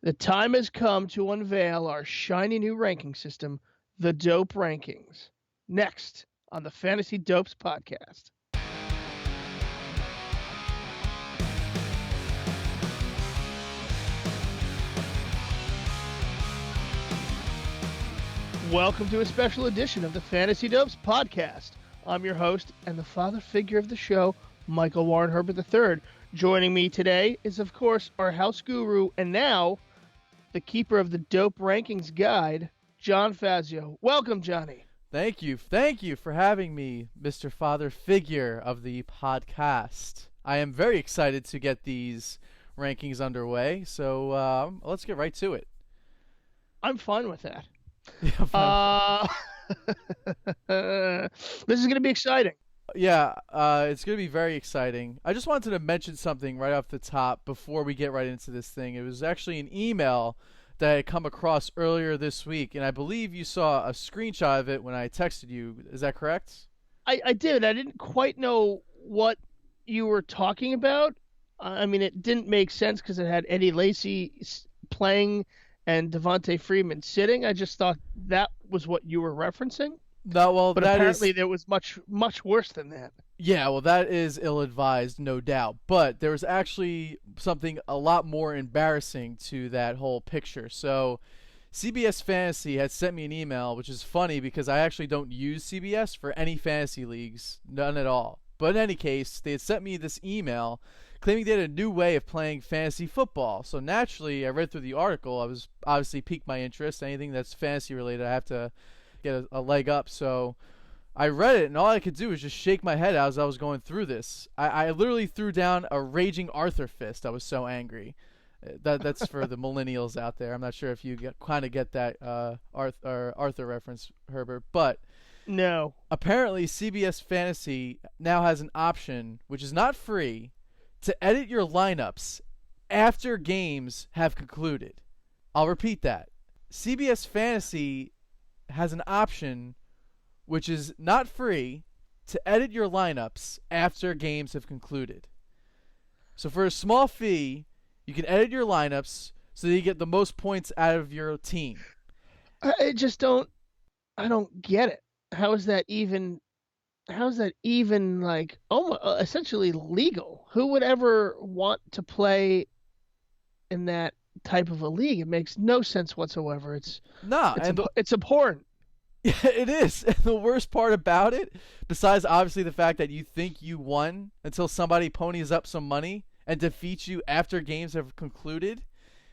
The time has come to unveil our shiny new ranking system, the Dope Rankings. Next on the Fantasy Dopes podcast. Welcome to a special edition of the Fantasy Dopes podcast. I'm your host and the father figure of the show, Michael Warren Herbert III. Joining me today is, of course, our house guru and now the keeper of the Dope Rankings guide, John Fazio. Welcome, Johnny. Thank you. Thank you for having me, Mr. Father Figure of the podcast. I am very excited to get these rankings underway, so let's get right to it. I'm fine with that. Yeah, this is going to be exciting. Yeah, it's going to be very exciting. I just wanted to mention something right off the top before we get right into this thing. It was actually an email that I had come across earlier this week, and I believe you saw a screenshot of it when I texted you. Is that correct? I did. I didn't quite know what you were talking about. I mean, it didn't make sense because it had Eddie Lacy playing and Devontae Freeman sitting. I just thought that was what you were referencing. No, well, but apparently there was much worse than that. Yeah, well, that is ill-advised, no doubt. But there was actually something a lot more embarrassing to that whole picture. So CBS Fantasy had sent me an email, which is funny because I actually don't use CBS for any fantasy leagues, none at all. But in any case, they had sent me this email claiming they had a new way of playing fantasy football. So naturally, I read through the article. I was obviously piqued my interest. Anything that's fantasy related, I have to get a leg up. So I read it, and all I could do was just shake my head as I was going through this. I literally threw down a raging Arthur fist. I was so angry. That's for the millennials out there. I'm not sure if you kind of get that Arthur reference, Herbert, but no. Apparently, CBS Fantasy now has an option, which is not free, to edit your lineups after games have concluded. I'll repeat that. CBS Fantasy has an option, which is not free, to edit your lineups after games have concluded. So for a small fee, you can edit your lineups so that you get the most points out of your team. I don't get it. How is that even like almost essentially legal? Who would ever want to play in that type of a league? It makes no sense whatsoever. It's abhorrent. Yeah, it is. And the worst part about it, besides obviously the fact that you think you won until somebody ponies up some money and defeats you after games have concluded,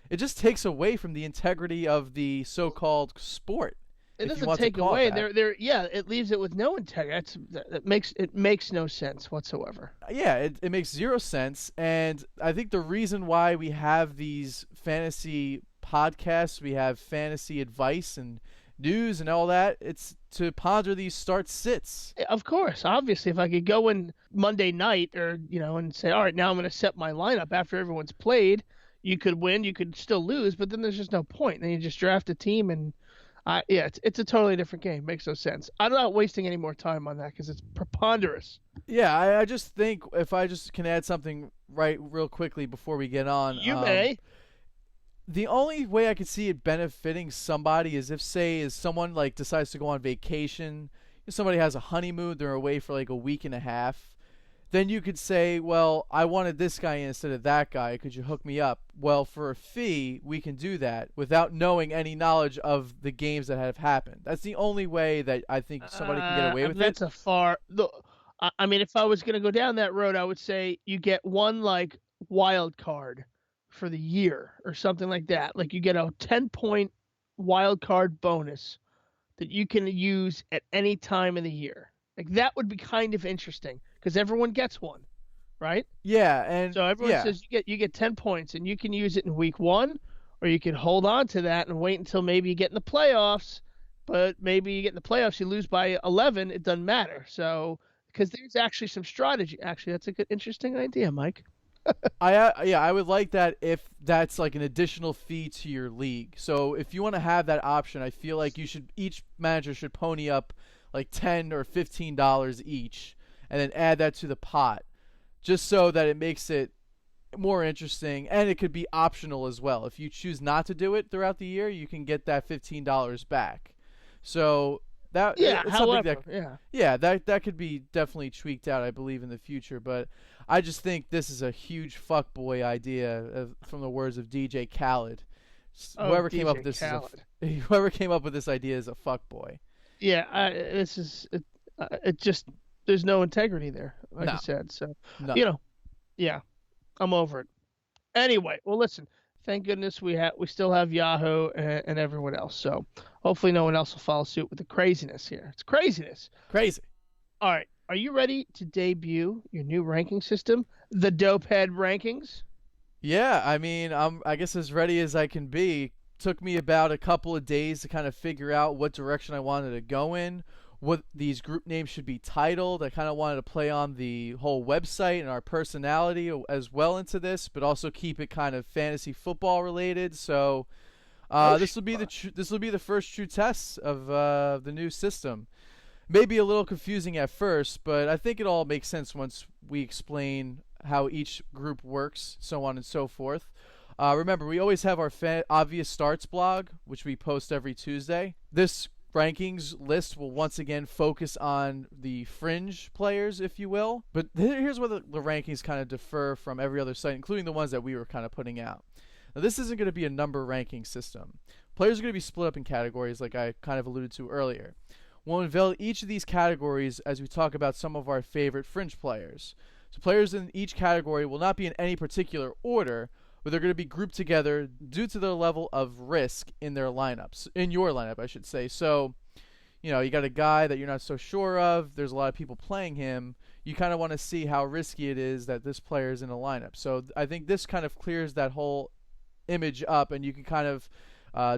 it just takes away from the integrity of the so-called sport. It doesn't take away. It leaves it with no integrity. It makes no sense whatsoever. Yeah, it makes zero sense. And I think the reason why we have these fantasy podcasts, we have fantasy advice and news and all that, it's to ponder these start-sits. Of course, obviously, if I could go in Monday night and say, all right, now I'm going to set my lineup after everyone's played, you could win, you could still lose, but then there's just no point. Then you just draft a team and it's a totally different game. Makes no sense. I'm not wasting any more time on that because it's preponderous. Yeah, I just think if I just can add something right real quickly before we get on. You may. The only way I could see it benefiting somebody is if, say, someone like decides to go on vacation. If somebody has a honeymoon, they're away for like a week and a half. Then you could say, well, I wanted this guy instead of that guy. Could you hook me up? Well, for a fee, we can do that without knowing any knowledge of the games that have happened. That's the only way that I think somebody can get away with it. I mean, if I was going to go down that road, I would say you get one like wild card for the year or something like that. Like you get a 10-point wild card bonus that you can use at any time of the year. Like that would be kind of interesting because everyone gets one, right? Yeah, and so everyone says you get 10 points and you can use it in week 1, or you can hold on to that and wait until maybe you get in the playoffs. But maybe you get in the playoffs, you lose by 11, it doesn't matter. So because there's actually some strategy. Actually, that's a good, interesting idea, Mike. I would like that if that's like an additional fee to your league. So if you want to have that option, I feel like each manager should pony up like $10 or $15 each, and then add that to the pot, just so that it makes it more interesting, and it could be optional as well. If you choose not to do it throughout the year, you can get that $15 back. So that Yeah. it's something that, However, yeah. yeah, that could be definitely tweaked out, I believe, in the future. But I just think this is a huge fuckboy idea, from the words of DJ Khaled. Oh, Whoever came up with DJ this is Khaled. whoever came up with this idea is a fuckboy. Yeah. This is it. It just there's no integrity there, like I No, said. So, none. you know, yeah, I'm over it. Anyway, well, listen. Thank goodness we still have Yahoo and everyone else. So hopefully no one else will follow suit with the craziness here. It's craziness. Crazy. All right, are you ready to debut your new ranking system, the Dopehead Rankings? Yeah, I mean, I guess as ready as I can be. Took me about a couple of days to kind of figure out what direction I wanted to go in, what these group names should be titled. I kind of wanted to play on the whole website and our personality as well into this, but also keep it kind of fantasy football related. So Oh, this will be this will be the first true test of the new system. Maybe a little confusing at first, but I think it all makes sense once we explain how each group works, so on and so forth. Remember, we always have our obvious starts blog, which we post every Tuesday. This rankings list will once again focus on the fringe players, if you will. But here's where the rankings kind of differ from every other site, including the ones that we were kind of putting out. Now, this isn't going to be a number ranking system. Players are going to be split up in categories, like I kind of alluded to earlier. We'll unveil each of these categories as we talk about some of our favorite fringe players. So players in each category will not be in any particular order, but they're going to be grouped together due to their level of risk in their lineups, in your lineup, I should say. So, you got a guy that you're not so sure of. There's a lot of people playing him. You kind of want to see how risky it is that this player is in a lineup. So I think this kind of clears that whole image up, and you can kind of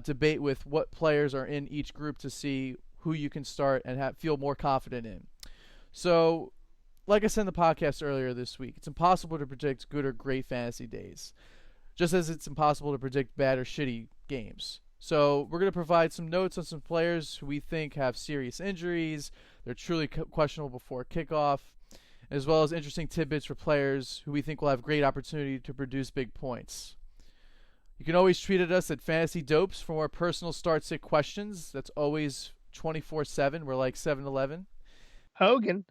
debate with what players are in each group to see who you can start and feel more confident in. So, like I said in the podcast earlier this week, it's impossible to predict good or great fantasy days, just as it's impossible to predict bad or shitty games. So we're going to provide some notes on some players who we think have serious injuries, they're truly questionable before kickoff, as well as interesting tidbits for players who we think will have great opportunity to produce big points. You can always tweet at us at Fantasy Dopes for more personal start-sit questions. That's always 24/7. We're like 7-Eleven. Hogan.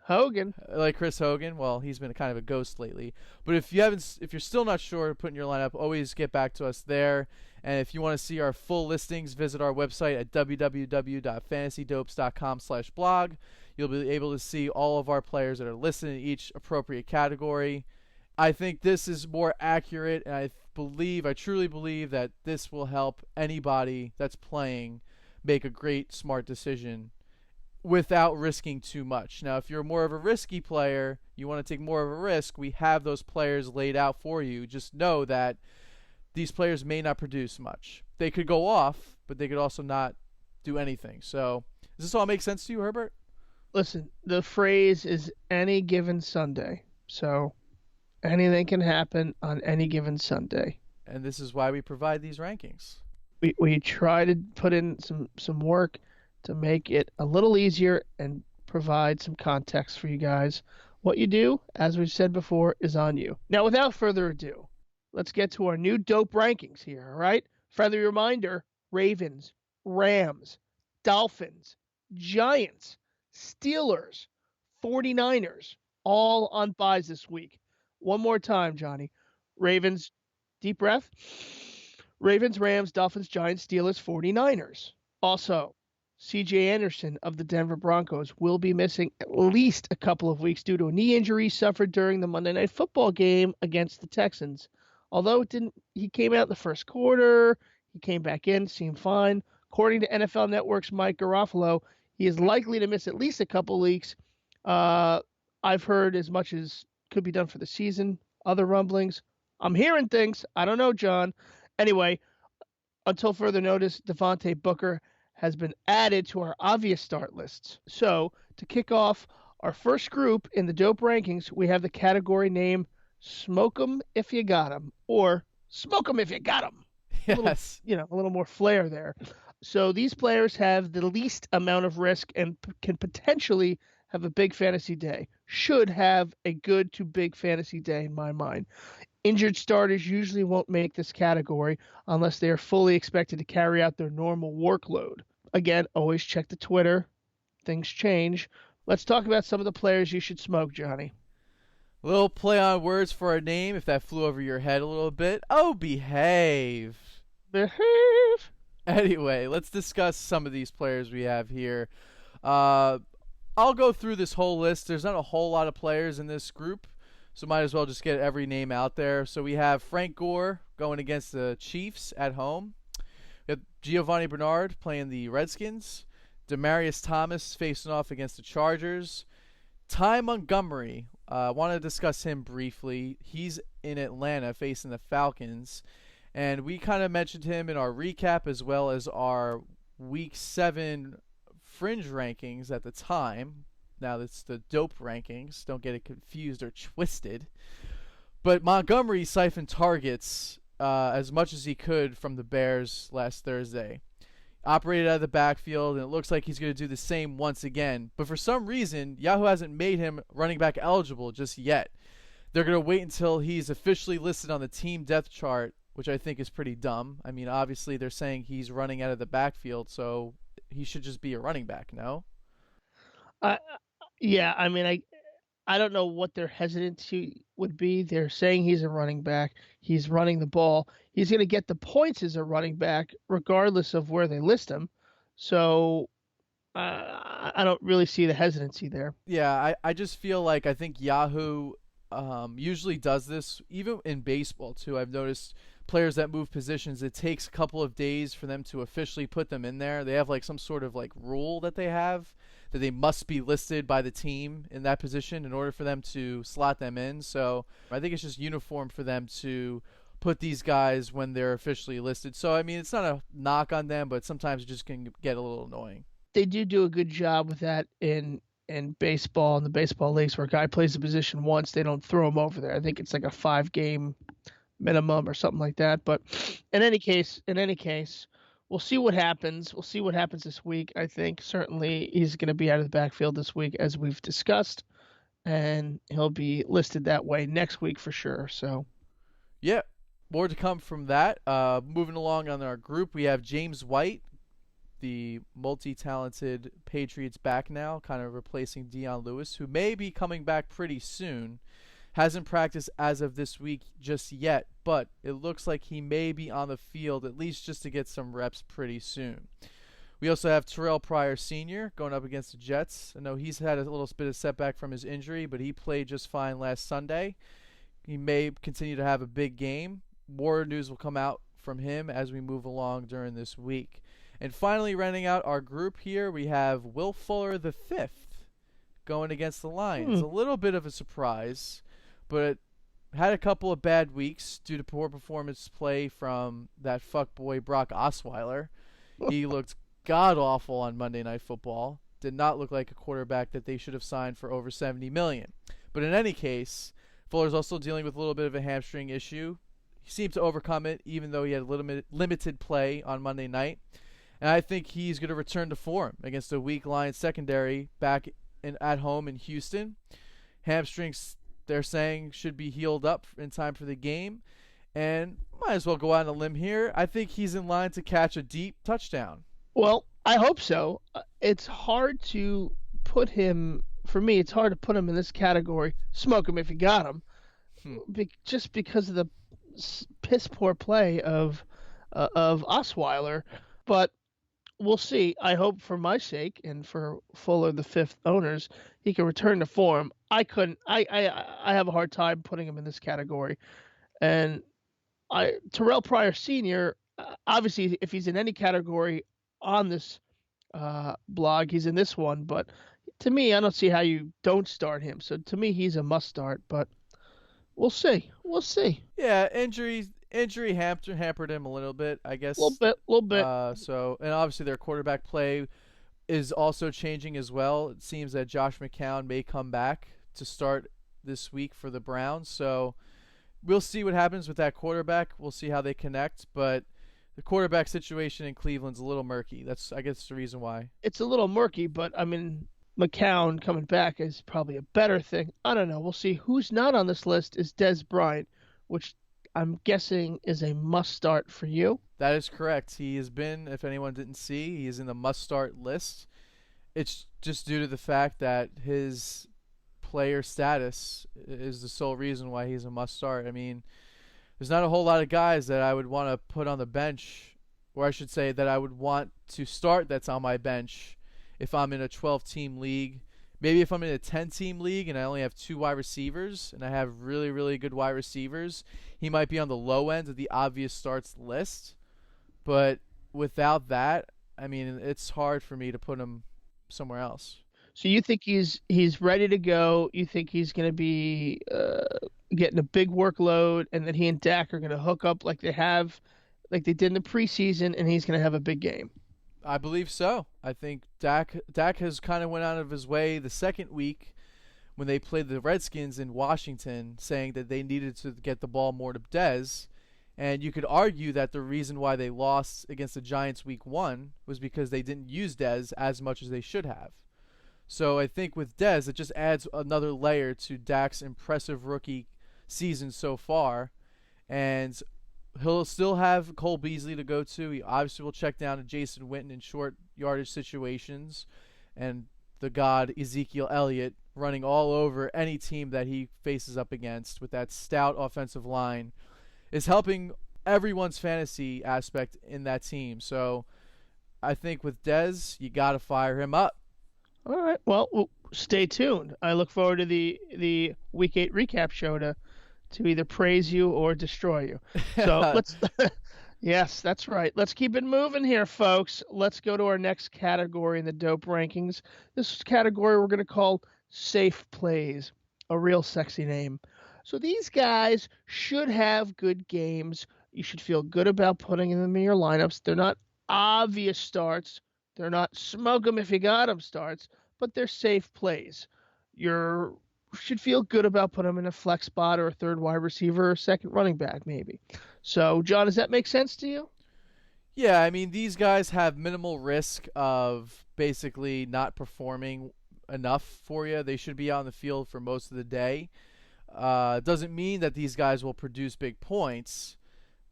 Like Chris Hogan. Well, he's been kind of a ghost lately. But if you're still not sure, put in your lineup, always get back to us there. And if you want to see our full listings, visit our website at www.fantasydopes.com/blog. You'll be able to see all of our players that are listed in each appropriate category. I think this is more accurate, and I truly believe that this will help anybody that's playing make a great, smart decision without risking too much. Now, if you're more of a risky player, you want to take more of a risk, we have those players laid out for you. Just know that these players may not produce much. They could go off, but they could also not do anything. So, does this all make sense to you, Herbert? Listen, the phrase is any given Sunday. So anything can happen on any given Sunday. And this is why we provide these rankings. We try to put in some work to make it a little easier and provide some context for you guys. What you do, as we've said before, is on you. Now, without further ado, let's get to our new dope rankings here, all right? Friendly reminder, Ravens, Rams, Dolphins, Giants, Steelers, 49ers, all on buys this week. One more time, Johnny. Ravens, deep breath. Ravens, Rams, Dolphins, Giants, Steelers, 49ers. Also, C.J. Anderson of the Denver Broncos will be missing at least a couple of weeks due to a knee injury suffered during the Monday Night Football game against the Texans. Although he came out in the first quarter, he came back in, seemed fine. According to NFL Network's Mike Garofalo, he is likely to miss at least a couple weeks. I've heard as much as could be done for the season. Other rumblings. I'm hearing things. I don't know, John. Anyway, until further notice, Devontae Booker has been added to our obvious start lists. So, to kick off our first group in the dope rankings, we have the category name Smoke 'em if you got 'em, or Smoke 'em if you got 'em. Yes. A little more flair there. So these players have the least amount of risk and can potentially have a big fantasy day. Should have a good to big fantasy day in my mind. Injured starters usually won't make this category unless they are fully expected to carry out their normal workload. Again, always check the Twitter. Things change. Let's talk about some of the players you should smoke, Johnny. A little play on words for a name, if that flew over your head a little bit. Oh, behave. Behave. Anyway, let's discuss some of these players we have here. Uh, I'll go through this whole list. There's not a whole lot of players in this group, so might as well just get every name out there. So we have Frank Gore going against the Chiefs at home. We have Giovanni Bernard playing the Redskins. Demarius Thomas facing off against the Chargers. Ty Montgomery, I want to discuss him briefly. He's in Atlanta facing the Falcons. And we kind of mentioned him in our recap as well as our Week 7 fringe rankings at the time. Now, that's the dope rankings. Don't get it confused or twisted. But Montgomery siphoned targets as much as he could from the Bears last Thursday. Operated out of the backfield, and it looks like he's going to do the same once again. But for some reason, Yahoo hasn't made him running back eligible just yet. They're going to wait until he's officially listed on the team depth chart, which I think is pretty dumb. I mean, obviously they're saying he's running out of the backfield, so he should just be a running back, no? Uh, yeah, I mean, I don't know what their hesitancy would be. They're saying he's a running back. He's running the ball. He's going to get the points as a running back, regardless of where they list him. So I don't really see the hesitancy there. Yeah, I just feel like I think Yahoo usually does this, even in baseball too. I've noticed players that move positions, it takes a couple of days for them to officially put them in there. They have like some sort of like rule that they have that they must be listed by the team in that position in order for them to slot them in. So I think it's just uniform for them to put these guys when they're officially listed. So I mean, it's not a knock on them, but sometimes it just can get a little annoying. They do a good job with that in baseball in the baseball leagues where a guy plays a position once, they don't throw him over there. I think it's like a 5 game minimum or something like that. But in any case, we'll see what happens. We'll see what happens this week. I think certainly he's going to be out of the backfield this week, as we've discussed, and he'll be listed that way next week for sure. So Yeah, more to come from that. Moving along on our group, we have James White, the multi-talented Patriots back now, kind of replacing Dion Lewis, who may be coming back pretty soon. Hasn't practiced as of this week just yet, but it looks like he may be on the field at least just to get some reps pretty soon. We also have Terrell Pryor Sr. going up against the Jets. I know he's had a little bit of setback from his injury, but he played just fine last Sunday. He may continue to have a big game. More news will come out from him as we move along during this week. And finally, rounding out our group here, we have Will Fuller the fifth going against the Lions. A little bit of a surprise, but had a couple of bad weeks due to poor performance play from that fuckboy Brock Osweiler. He looked god awful on Monday Night Football. Did not look like a quarterback that they should have signed for over $70 million. But in any case, Fuller's also dealing with a little bit of a hamstring issue. He seemed to overcome it, even though he had limited play on Monday night. And I think he's going to return to form against a weak Lions secondary back at home in Houston. Hamstrings, they're saying, should be healed up in time for the game. And might as well go out on a limb here. I think he's in line to catch a deep touchdown. well, I hope so. It's hard to put him. For me, it's hard to put him in this category. Smoke him if you got him, Hmm. just because of the piss poor play of Osweiler. But we'll see. I hope for my sake and for Fuller, the fifth owners, he can return to form. I couldn't. I have a hard time putting him in this category. And Terrell Pryor Sr. Obviously, if he's in any category on this blog, he's in this one. But to me, I don't see how you don't start him. So to me, he's a must start. But we'll see. We'll see. Yeah, injury hampered him a little bit, I A little guess. bit. A little bit. And obviously their quarterback play is also changing as well. It seems that Josh McCown may come back to start this week for the Browns. So we'll see what happens with that quarterback. We'll see how they connect, but the quarterback situation in Cleveland's a little murky. That's, I guess, the reason why. It's a little murky, but I mean, McCown coming back is probably a better thing. I don't know. We'll see. Who's not on this list is Des Bryant, which I'm guessing is a must start for you. That is correct. He has been, if anyone didn't see, he is in the must start list. It's just due to the fact that his player status is the sole reason why he's a must start. I mean, there's not a whole lot of guys that I would want to put on the bench, or I should say that I would want to start that's on my bench if I'm in a 12 team league. Maybe if I'm in a 10 team league and I only have two wide receivers and I have really, really good wide receivers, he might be on the low end of the obvious starts list. But without that, I mean, it's hard for me to put him somewhere else. So you think he's ready to go? You think he's going to be getting a big workload, and that he and Dak are going to hook up like they did in the preseason, and he's going to have a big game? I believe so. I think Dak has kind of went out of his way the second week when they played the Redskins in Washington, saying that they needed to get the ball more to Dez. And you could argue that the reason why they lost against the Giants week one was because they didn't use Dez as much as they should have. So I think with Dez, it just adds another layer to Dak's impressive rookie season so far. And he'll still have Cole Beasley to go to. He obviously will check down to Jason Witten in short yardage situations. And the god Ezekiel Elliott running all over any team that he faces up against with that stout offensive line is helping everyone's fantasy aspect in that team. So I think with Dez, you got to fire him up. All right. Well, stay tuned. I look forward to the week 8 recap show to either praise you or destroy you. So let's yes, that's right. Let's keep it moving here, folks. Let's go to our next category in the dope rankings. This category we're going to call safe plays, a real sexy name. So these guys should have good games. You should feel good about putting them in your lineups. They're not obvious starts. They're not smoke them if you got them starts, but they're safe plays. You should feel good about putting them in a flex spot or a third wide receiver or a second running back maybe. So, John, does that make sense to you? Yeah, I mean, these guys have minimal risk of basically not performing enough for you. They should be on the field for most of the day. Doesn't mean that these guys will produce big points,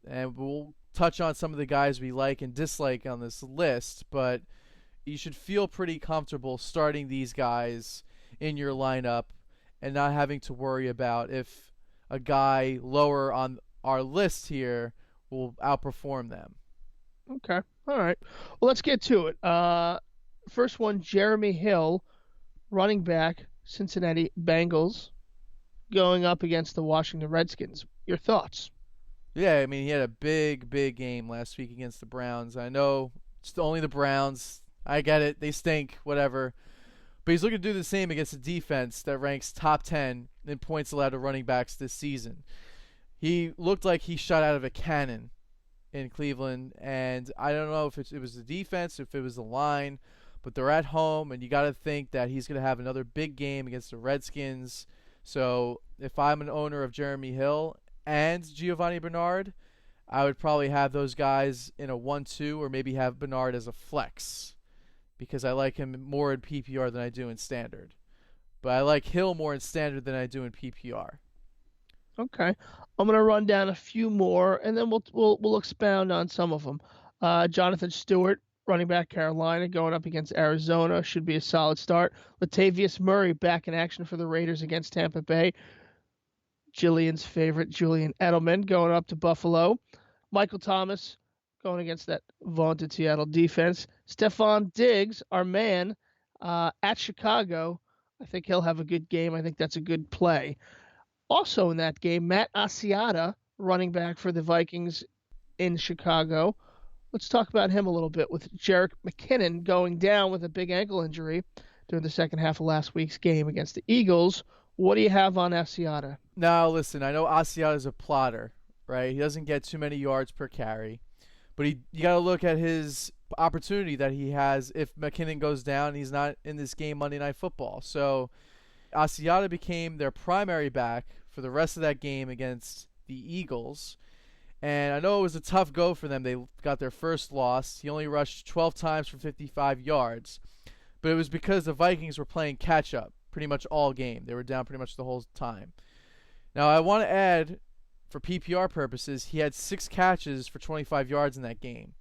and we'll touch on some of the guys we like and dislike on this list, but you should feel pretty comfortable starting these guys in your lineup and not having to worry about if a guy lower on our list here will outperform them. Okay. All right. Well, let's get to it. First one, Jeremy Hill, running back, Cincinnati Bengals, going up against the Washington Redskins. Your thoughts? Yeah, I mean, he had a big, big game last week against the Browns. I know it's only the Browns. I get it. They stink, whatever. But he's looking to do the same against a defense that ranks top 10 in points allowed to running backs this season. He looked like he shot out of a cannon in Cleveland, and I don't know if it was the defense, if it was the line, but they're at home, and you got to think that he's going to have another big game against the Redskins. So if I'm an owner of Jeremy Hill and Giovanni Bernard, I would probably have those guys in a 1-2 or maybe have Bernard as a flex because I like him more in PPR than I do in standard. But I like Hill more in standard than I do in PPR. Okay. I'm going to run down a few more, and then we'll expound on some of them. Jonathan Stewart, running back, Carolina, going up against Arizona, should be a solid start. Latavius Murray back in action for the Raiders against Tampa Bay. Jillian's favorite, Julian Edelman, going up to Buffalo. Michael Thomas going against that vaunted Seattle defense. Stephon Diggs, our man, at Chicago. I think he'll have a good game. I think that's a good play. Also in that game, Matt Asiata, running back for the Vikings in Chicago. Let's talk about him a little bit with Jerick McKinnon going down with a big ankle injury during the second half of last week's game against the Eagles. What do you have on Asiata? Now, listen, I know Asiata is a plotter, right? He doesn't get too many yards per carry. But you got to look at his opportunity that he has if McKinnon goes down and he's not in this game Monday Night Football. So Asiata became their primary back for the rest of that game against the Eagles. And I know it was a tough go for them. They got their first loss. He only rushed 12 times for 55 yards. But it was because the Vikings were playing catch-up pretty much all game. They were down pretty much the whole time. Now, I want to add for PPR purposes, he had 6 catches for 25 yards in that game.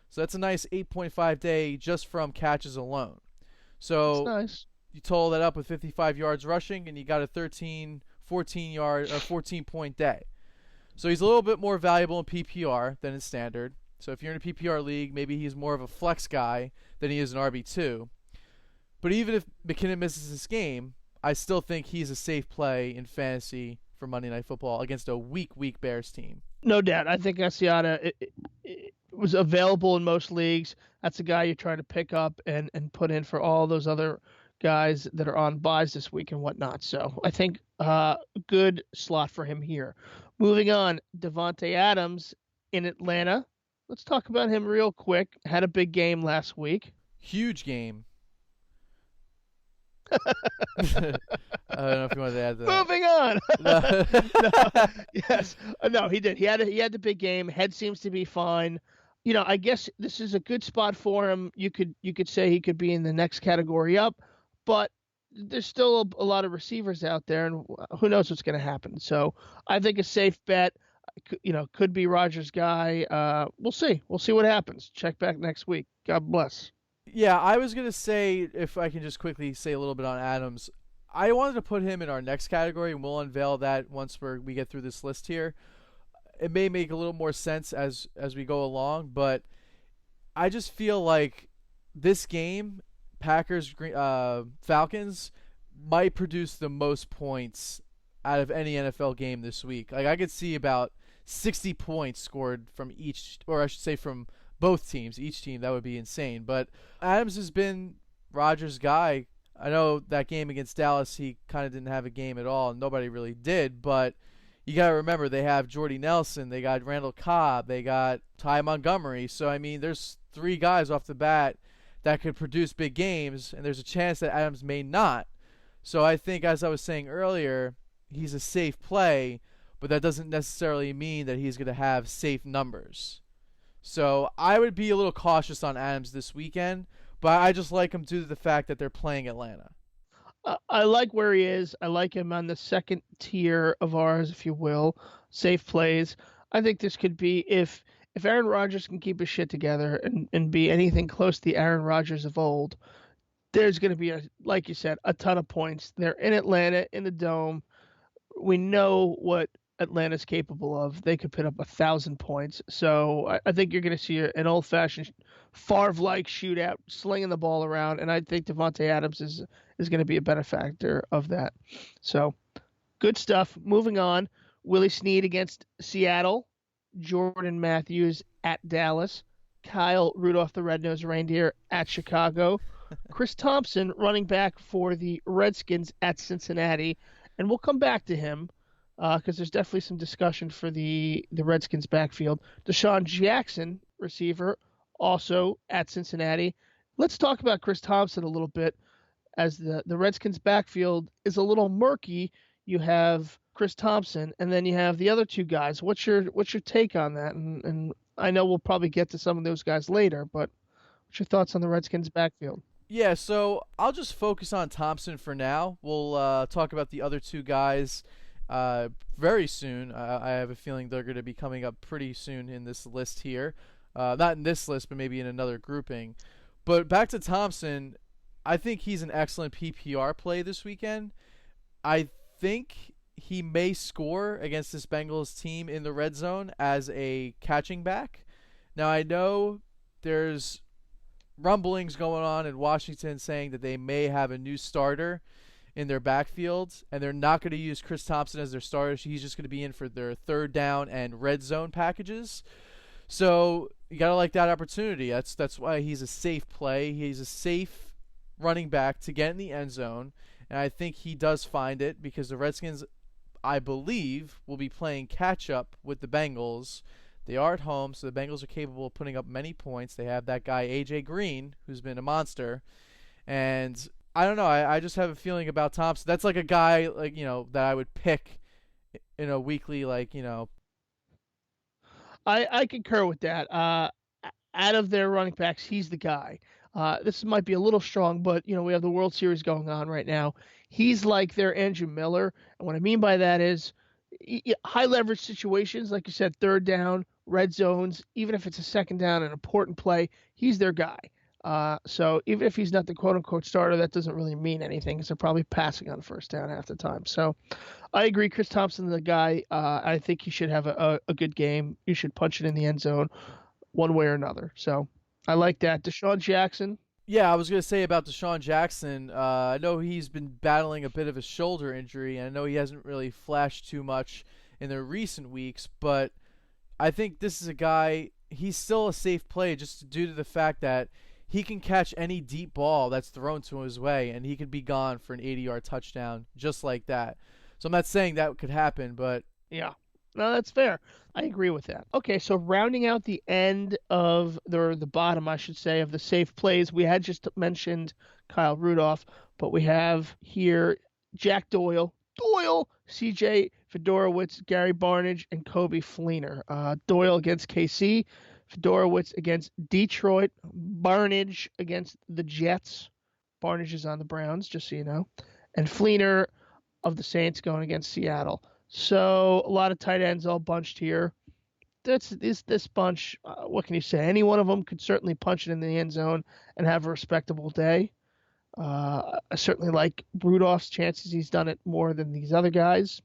So that's a nice 8.5 day just from catches alone. That's So nice. you total that up with 55 yards rushing, and you got a 13, 14 yard or 14-point day. So he's a little bit more valuable in PPR than in standard. So if you're in a PPR league, maybe he's more of a flex guy than he is an RB2. But even if McKinnon misses this game, I still think he's a safe play in fantasy for Monday Night Football against a weak Bears team. No doubt. I think Asiata it was available in most leagues. That's a guy you're trying to pick up and put in for all those other guys that are on buys this week and whatnot. So I think good slot for him here. Moving on, Devontae Adams in Atlanta. Let's talk about him real quick. Had a big game last week. Huge game. I don't know if you wanted to add Moving on. that. No, yes, no, he did. He had the big game. Head seems to be fine. I guess this is a good spot for him. You could say he could be in the next category up, but there's still a lot of receivers out there, and who knows what's going to happen. So I think a safe bet. Could be Rogers' guy. We'll see. We'll see what happens. Check back next week. God bless. Yeah, I was going to say, if I can just quickly say a little bit on Adams, I wanted to put him in our next category, and we'll unveil that once we get through this list here. It may make a little more sense as we go along, but I just feel like this game, Packers Falcons, might produce the most points out of any NFL game this week. Like, I could see about 60 points scored from each, or I should say from both teams. Each team, that would be insane. But Adams has been Rodgers' guy. I know that game against Dallas, he kind of didn't have a game at all, and nobody really did. But you got to remember, they have Jordy Nelson, they got Randall Cobb, they got Ty Montgomery. So, I mean, there's 3 guys off the bat that could produce big games, and there's a chance that Adams may not. So I think, as I was saying earlier, he's a safe play, but that doesn't necessarily mean that he's going to have safe numbers. So I would be a little cautious on Adams this weekend, but I just like him due to the fact that they're playing Atlanta. I like where he is. I like him on the second tier of ours, if you will, safe plays. I think this could be if Aaron Rodgers can keep his shit together and be anything close to the Aaron Rodgers of old, there's going to be, like you said, a ton of points. They're in Atlanta, in the Dome. We know what Atlanta's capable of. They could put up 1,000 points. So I think you're going to see an old-fashioned Favre-like shootout, slinging the ball around, and I think Devontae Adams is going to be a benefactor of that. So good stuff. Moving on, Willie Snead against Seattle, Jordan Matthews at Dallas, Kyle Rudolph the Red-Nosed Reindeer at Chicago, Chris Thompson running back for the Redskins at Cincinnati, and we'll come back to him because there's definitely some discussion for the Redskins backfield. Deshaun Jackson, receiver, also at Cincinnati. Let's talk about Chris Thompson a little bit, as the Redskins backfield is a little murky. You have Chris Thompson, and then you have the other 2 guys. What's your take on that? And I know we'll probably get to some of those guys later, but what's your thoughts on the Redskins backfield? Yeah, so I'll just focus on Thompson for now. We'll talk about the other 2 guys very soon. I have a feeling they're going to be coming up pretty soon in this list here. Not in this list, but maybe in another grouping. But back to Thompson, I think he's an excellent PPR play this weekend. I think he may score against this Bengals team in the red zone as a catching back. Now, I know there's rumblings going on in Washington saying that they may have a new starter in their backfield, and they're not going to use Chris Thompson as their starter. He's just going to be in for their third down and red zone packages. So you got to like that opportunity. That's why he's a safe play. He's a safe running back to get in the end zone, and I think he does find it because the Redskins, I believe, will be playing catch-up with the Bengals. They are at home, so the Bengals are capable of putting up many points. They have that guy, A.J. Green, who's been a monster. And I don't know. I just have a feeling about Thompson. That's like a guy, that I would pick in a weekly, I concur with that. Out of their running backs, he's the guy. This might be a little strong, but we have the World Series going on right now. He's like their Andrew Miller, and what I mean by that is high leverage situations, like you said, third down, red zones, even if it's a second down, an important play, he's their guy. So even if he's not the quote unquote starter, that doesn't really mean anything because they're probably passing on first down half the time. So I agree. Chris Thompson, the guy, I think he should have a good game. You should punch it in the end zone one way or another. So I like that. Deshaun Jackson. Yeah, I was going to say about Deshaun Jackson. I know he's been battling a bit of a shoulder injury, and I know he hasn't really flashed too much in the recent weeks, but I think this is a guy, he's still a safe play just due to the fact that he can catch any deep ball that's thrown to his way, and he could be gone for an 80-yard touchdown just like that. So I'm not saying that could happen, but Yeah. No, that's fair. I agree with that. Okay, so rounding out the end of the bottom, I should say, of the safe plays, we had just mentioned Kyle Rudolph, but we have here Jack Doyle, CJ Fedorowicz, Gary Barnage, and Kobe Fleener. Doyle against KC, Fedorowicz against Detroit, Barnage against the Jets. Barnage is on the Browns, just so you know, and Fleener of the Saints going against Seattle. So a lot of tight ends all bunched here. This bunch. What can you say? Any one of them could certainly punch it in the end zone and have a respectable day. I certainly like Rudolph's chances. He's done it more than these other guys.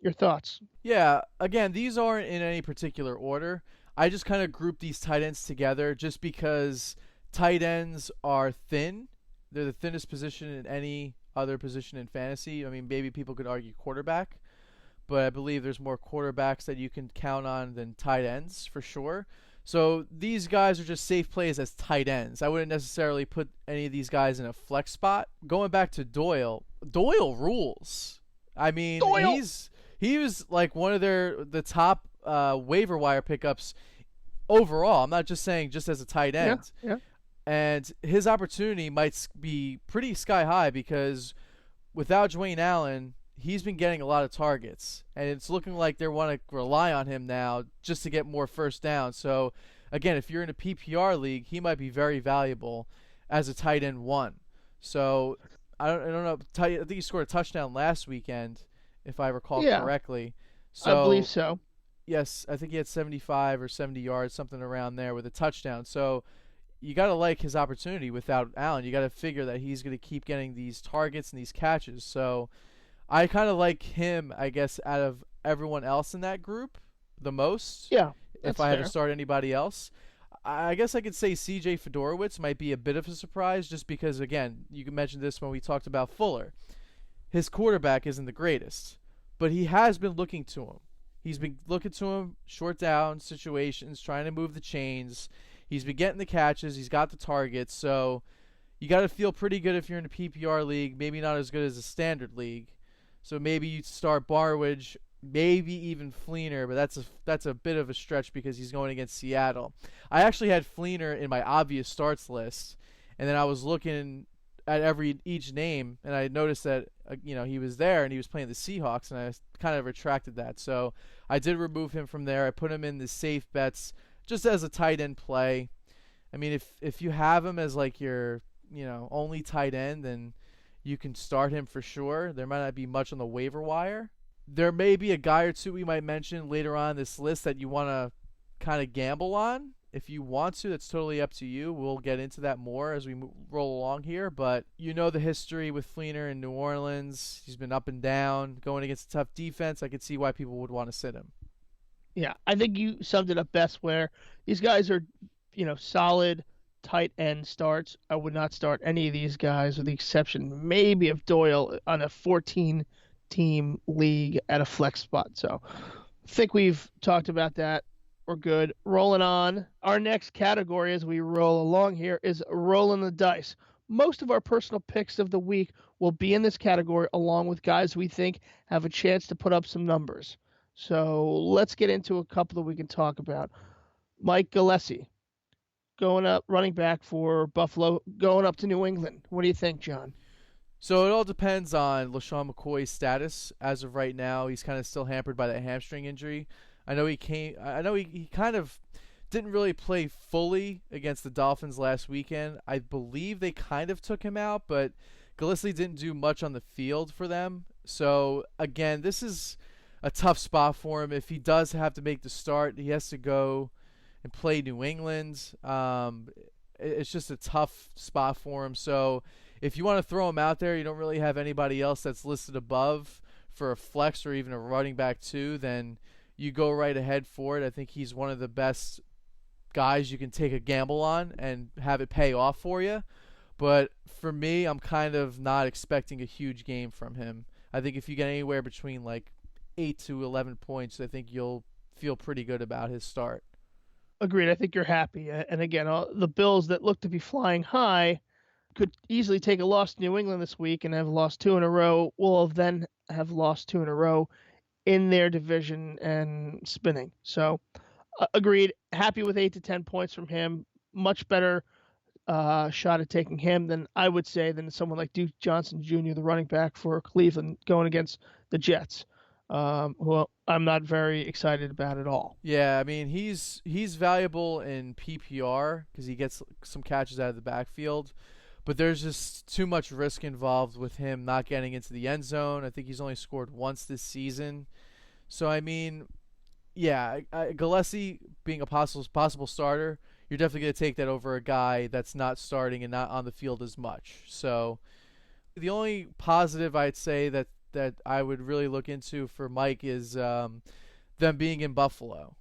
Your thoughts? yeah, again, these aren't in any particular order. I just kind of group these tight ends together just because tight ends are thin. They're the thinnest position in any other position in fantasy. I mean, maybe people could argue quarterback, but I believe there's more quarterbacks that you can count on than tight ends for sure. So these guys are just safe plays as tight ends. I wouldn't necessarily put any of these guys in a flex spot. Going back to Doyle, Doyle rules. I mean, Doyle. he was like one of the top waiver wire pickups overall. I'm not just saying just as a tight Yeah, end. yeah, And his opportunity might be pretty sky high because without Dwayne Allen, he's been getting a lot of targets, and it's looking like they want to rely on him now just to get more first down. So, again, if you're in a PPR league, he might be very valuable as a tight end one. So, I don't know. I think he scored a touchdown last weekend, if I recall yeah. correctly. I believe So, so. yes, I think he had 75 or 70 yards, something around there with a touchdown. So, you got to like his opportunity without Allen. You got to figure that he's going to keep getting these targets and these catches. So, I kind of like him, I guess, out of everyone else in that group the most. Yeah, If that's I had to fair. start anybody else, I guess I could say CJ Fedorowicz might be a bit of a surprise just because, again, you mentioned this when we talked about Fuller. His quarterback isn't the greatest, but he has been looking to him. He's been looking to him, short down situations, trying to move the chains. He's been getting the catches. He's got the targets. So you got to feel pretty good if you're in a PPR league, maybe not as good as a standard league. So maybe you start Barwidge, maybe even Fleener, but that's a bit of a stretch because he's going against Seattle. I actually had Fleener in my obvious starts list, and then I was looking at each name, and I noticed that he was there and he was playing the Seahawks, and I kind of retracted that. So I did remove him from there. I put him in the safe bets just as a tight end play. I mean, if you have him as like your only tight end, then you can start him for sure. There might not be much on the waiver wire. There may be a guy or two we might mention later on this list that you want to kind of gamble on. If you want to, that's totally up to you. We'll get into that more as we roll along here. But you know the history with Fleener in New Orleans. He's been up and down, going against a tough defense. I could see why people would want to sit him. Yeah, I think you summed it up best. Where these guys are, solid tight end starts. I would not start any of these guys with the exception maybe of Doyle on a 14 team league at a flex spot. So I think we've talked about that. We're good. Rolling on. Our next category as we roll along here is rolling the dice. Most of our personal picks of the week will be in this category along with guys we think have a chance to put up some numbers. So let's get into a couple that we can talk about. Mike Gillespie, going up, running back for Buffalo, going up to New England. What do you think, John? So it all depends on LaShawn McCoy's status. As of right now, he's kind of still hampered by that hamstring injury. I know he kind of didn't really play fully against the Dolphins last weekend. I believe they kind of took him out, but Gillespie didn't do much on the field for them. So again, this is a tough spot for him. If he does have to make the start, he has to go and play New England. It's just a tough spot for him. So if you want to throw him out there, you don't really have anybody else that's listed above for a flex or even a running back too, then you go right ahead for it. I think he's one of the best guys you can take a gamble on and have it pay off for you. But for me, I'm kind of not expecting a huge game from him. I think if you get anywhere between like 8 to 11 points, I think you'll feel pretty good about his start. Agreed. I think you're happy. And again, the Bills that look to be flying high could easily take a loss to New England this week and have lost two in a row. Will then have lost two in a row in their division and spinning. So, agreed. Happy with 8 to 10 points from him. Much better shot at taking him than I would say than someone like Duke Johnson Jr., the running back for Cleveland, going against the Jets, who I'm not very excited about at all. Yeah, I mean he's valuable in PPR because he gets some catches out of the backfield, but there's just too much risk involved with him not getting into the end zone. I think he's only scored once this season, so I mean, yeah, Gillespie being a possible starter, you're definitely going to take that over a guy that's not starting and not on the field as much. So the only positive I'd say that I would really look into for Mike is them being in Buffalo.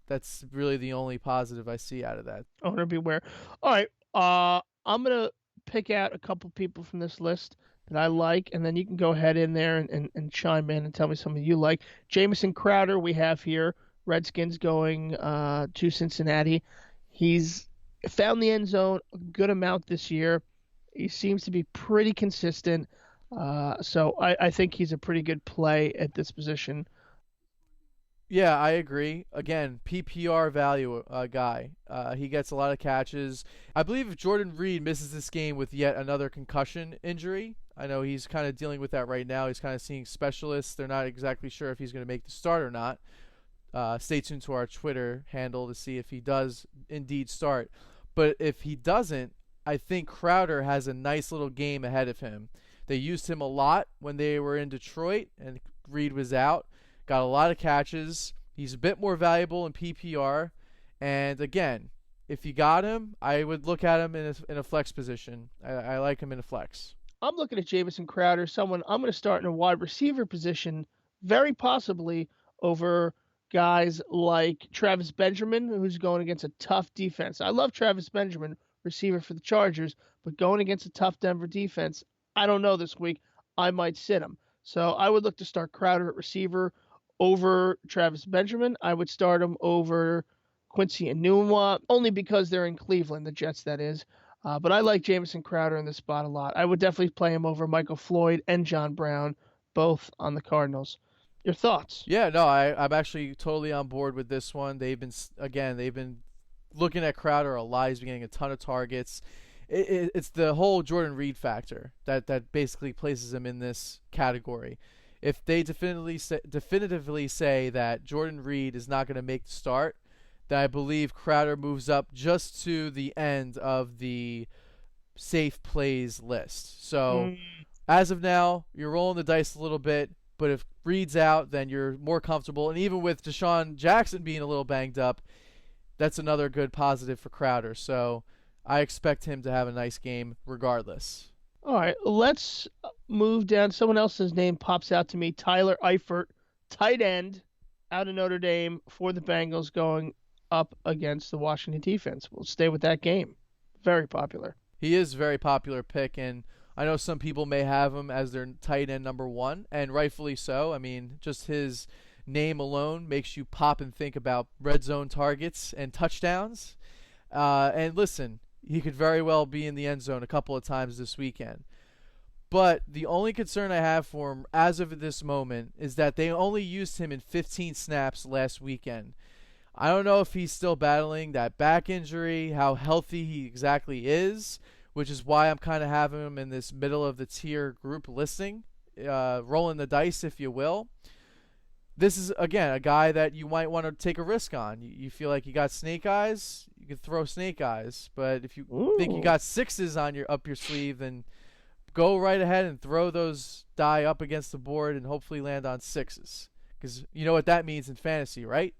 That's really the only positive I see out of that. Owner beware. All right. I'm gonna pick out a couple people from this list that I like, and then you can go ahead in there and chime in and tell me some of you like. Jamison Crowder, we have here. Redskins going to Cincinnati. He's found the end zone a good amount this year. He seems to be pretty consistent. So I think he's a pretty good play at this position. Yeah, I agree. Again, PPR value guy. He gets a lot of catches. I believe if Jordan Reed misses this game with yet another concussion injury, I know he's kind of dealing with that right now. He's kind of seeing specialists. They're not exactly sure if he's going to make the start or not. Stay tuned to our Twitter handle to see if he does indeed start. But if he doesn't, I think Crowder has a nice little game ahead of him. They used him a lot when they were in Detroit and Reed was out. Got a lot of catches. He's a bit more valuable in PPR. And again, if you got him, I would look at him in a flex position. I like him in a flex. I'm looking at Jamison Crowder, someone I'm going to start in a wide receiver position, very possibly over guys like Travis Benjamin, who's going against a tough defense. I love Travis Benjamin, receiver for the Chargers, but going against a tough Denver defense, I don't know this week. I might sit him. So I would look to start Crowder at receiver over Travis Benjamin. I would start him over Quincy and Enunwa, only because they're in Cleveland, the Jets, that is. But I like Jamison Crowder in this spot a lot. I would definitely play him over Michael Floyd and John Brown, both on the Cardinals. Your thoughts? Yeah, no, I'm actually totally on board with this one. They've been looking at Crowder a lot. He's been getting a ton of targets. It's the whole Jordan Reed factor that basically places him in this category. If they definitively say that Jordan Reed is not going to make the start, then I believe Crowder moves up just to the end of the safe plays list. So as of now, you're rolling the dice a little bit, but if Reed's out, then you're more comfortable. And even with Deshaun Jackson being a little banged up, that's another good positive for Crowder. So I expect him to have a nice game regardless. All right, let's move down. Someone else's name pops out to me. Tyler Eifert, tight end, out of Notre Dame for the Bengals, going up against the Washington defense. We'll stay with that game. Very popular. He is a very popular pick, and I know some people may have him as their tight end number one, and rightfully so. I mean, just his name alone makes you pop and think about red zone targets and touchdowns. And listen, he could very well be in the end zone a couple of times this weekend. But the only concern I have for him as of this moment is that they only used him in 15 snaps last weekend. I don't know if he's still battling that back injury, how healthy he exactly is, which is why I'm kind of having him in this middle of the tier group listing, rolling the dice, if you will. This is, again, a guy that you might want to take a risk on. You feel like you got snake eyes, you can throw snake eyes. But if you think you got sixes on up your sleeve, then go right ahead and throw those die up against the board and hopefully land on sixes. because you know what that means in fantasy, right?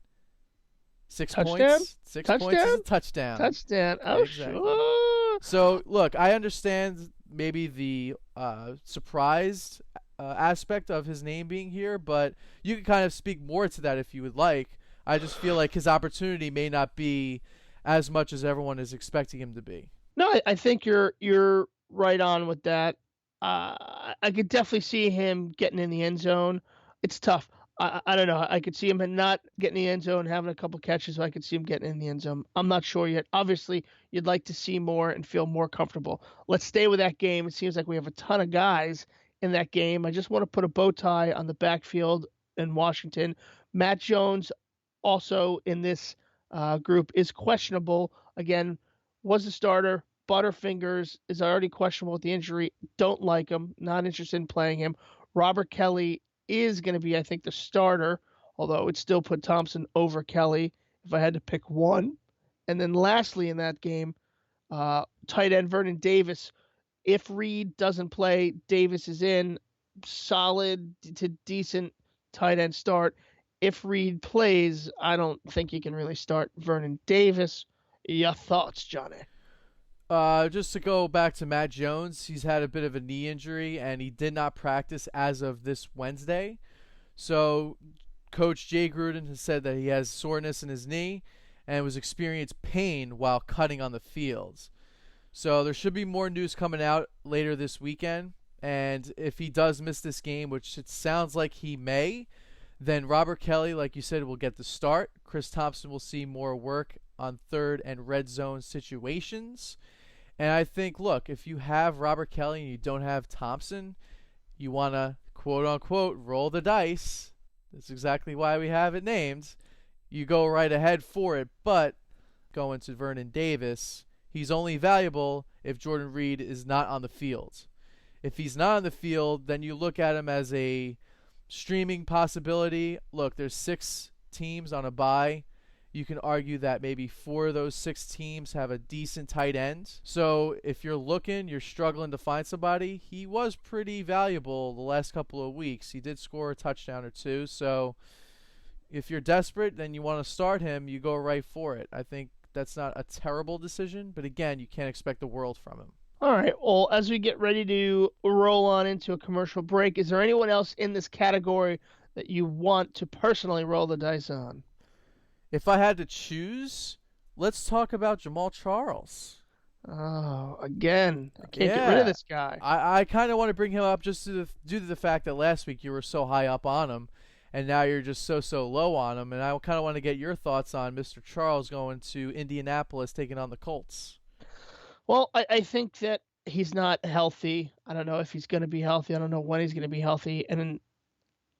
Six Touchdown? points. 6 points is Touchdown? a touchdown. Touchdown. Oh, Exactly. sure. So look, I understand maybe the surprised aspect of his name being here, but you can kind of speak more to that if you would like. I just feel like his opportunity may not be as much as everyone is expecting him to be. No, I think you're right on with that. I could definitely see him getting in the end zone. It's tough. I don't know. I could see him not getting in the end zone, having a couple catches. So I could see him getting in the end zone. I'm not sure yet. Obviously, you'd like to see more and feel more comfortable. Let's stay with that game. It seems like we have a ton of guys in that game. I just want to put a bow tie on the backfield in Washington. Matt Jones, also in this group, is questionable. Again, was a starter. Butterfingers is already questionable with the injury. Don't like him. Not interested in playing him. Robert Kelly is going to be, I think, the starter, although it would still put Thompson over Kelly if I had to pick one. And then lastly in that game, tight end Vernon Davis. If Reed doesn't play, Davis is in. Solid to decent tight end start. If Reed plays, I don't think you can really start Vernon Davis. Your thoughts, Johnny? Just to go back to Matt Jones, he's had a bit of a knee injury and he did not practice as of this Wednesday. So, Coach Jay Gruden has said that he has soreness in his knee and was experiencing pain while cutting on the field. So, there should be more news coming out later this weekend. And if he does miss this game, which it sounds like he may, then Robert Kelly, like you said, will get the start. Chris Thompson will see more work on third and red zone situations. And I think, look, if you have Robert Kelly and you don't have Thompson, you want to, quote unquote, roll the dice. That's exactly why we have it named. You go right ahead for it. But going to Vernon Davis, he's only valuable if Jordan Reed is not on the field. If he's not on the field, then you look at him as a streaming possibility. Look, there's 6 teams on a bye. You can argue that maybe 4 of those 6 teams have a decent tight end. So if you're looking, you're struggling to find somebody, he was pretty valuable the last couple of weeks. He did score a touchdown or 2. So if you're desperate, then you want to start him, you go right for it. I think that's not a terrible decision, but again, you can't expect the world from him. All right. Well, as we get ready to roll on into a commercial break, is there anyone else in this category that you want to personally roll the dice on? If I had to choose, let's talk about Jamal Charles. Oh, again, I can't get rid of this guy. I kind of want to bring him up just due to the fact that last week you were so high up on him, and now you're just so low on him. And I kind of want to get your thoughts on Mr. Charles going to Indianapolis taking on the Colts. Well, I think that he's not healthy. I don't know if he's going to be healthy. I don't know when he's going to be healthy. And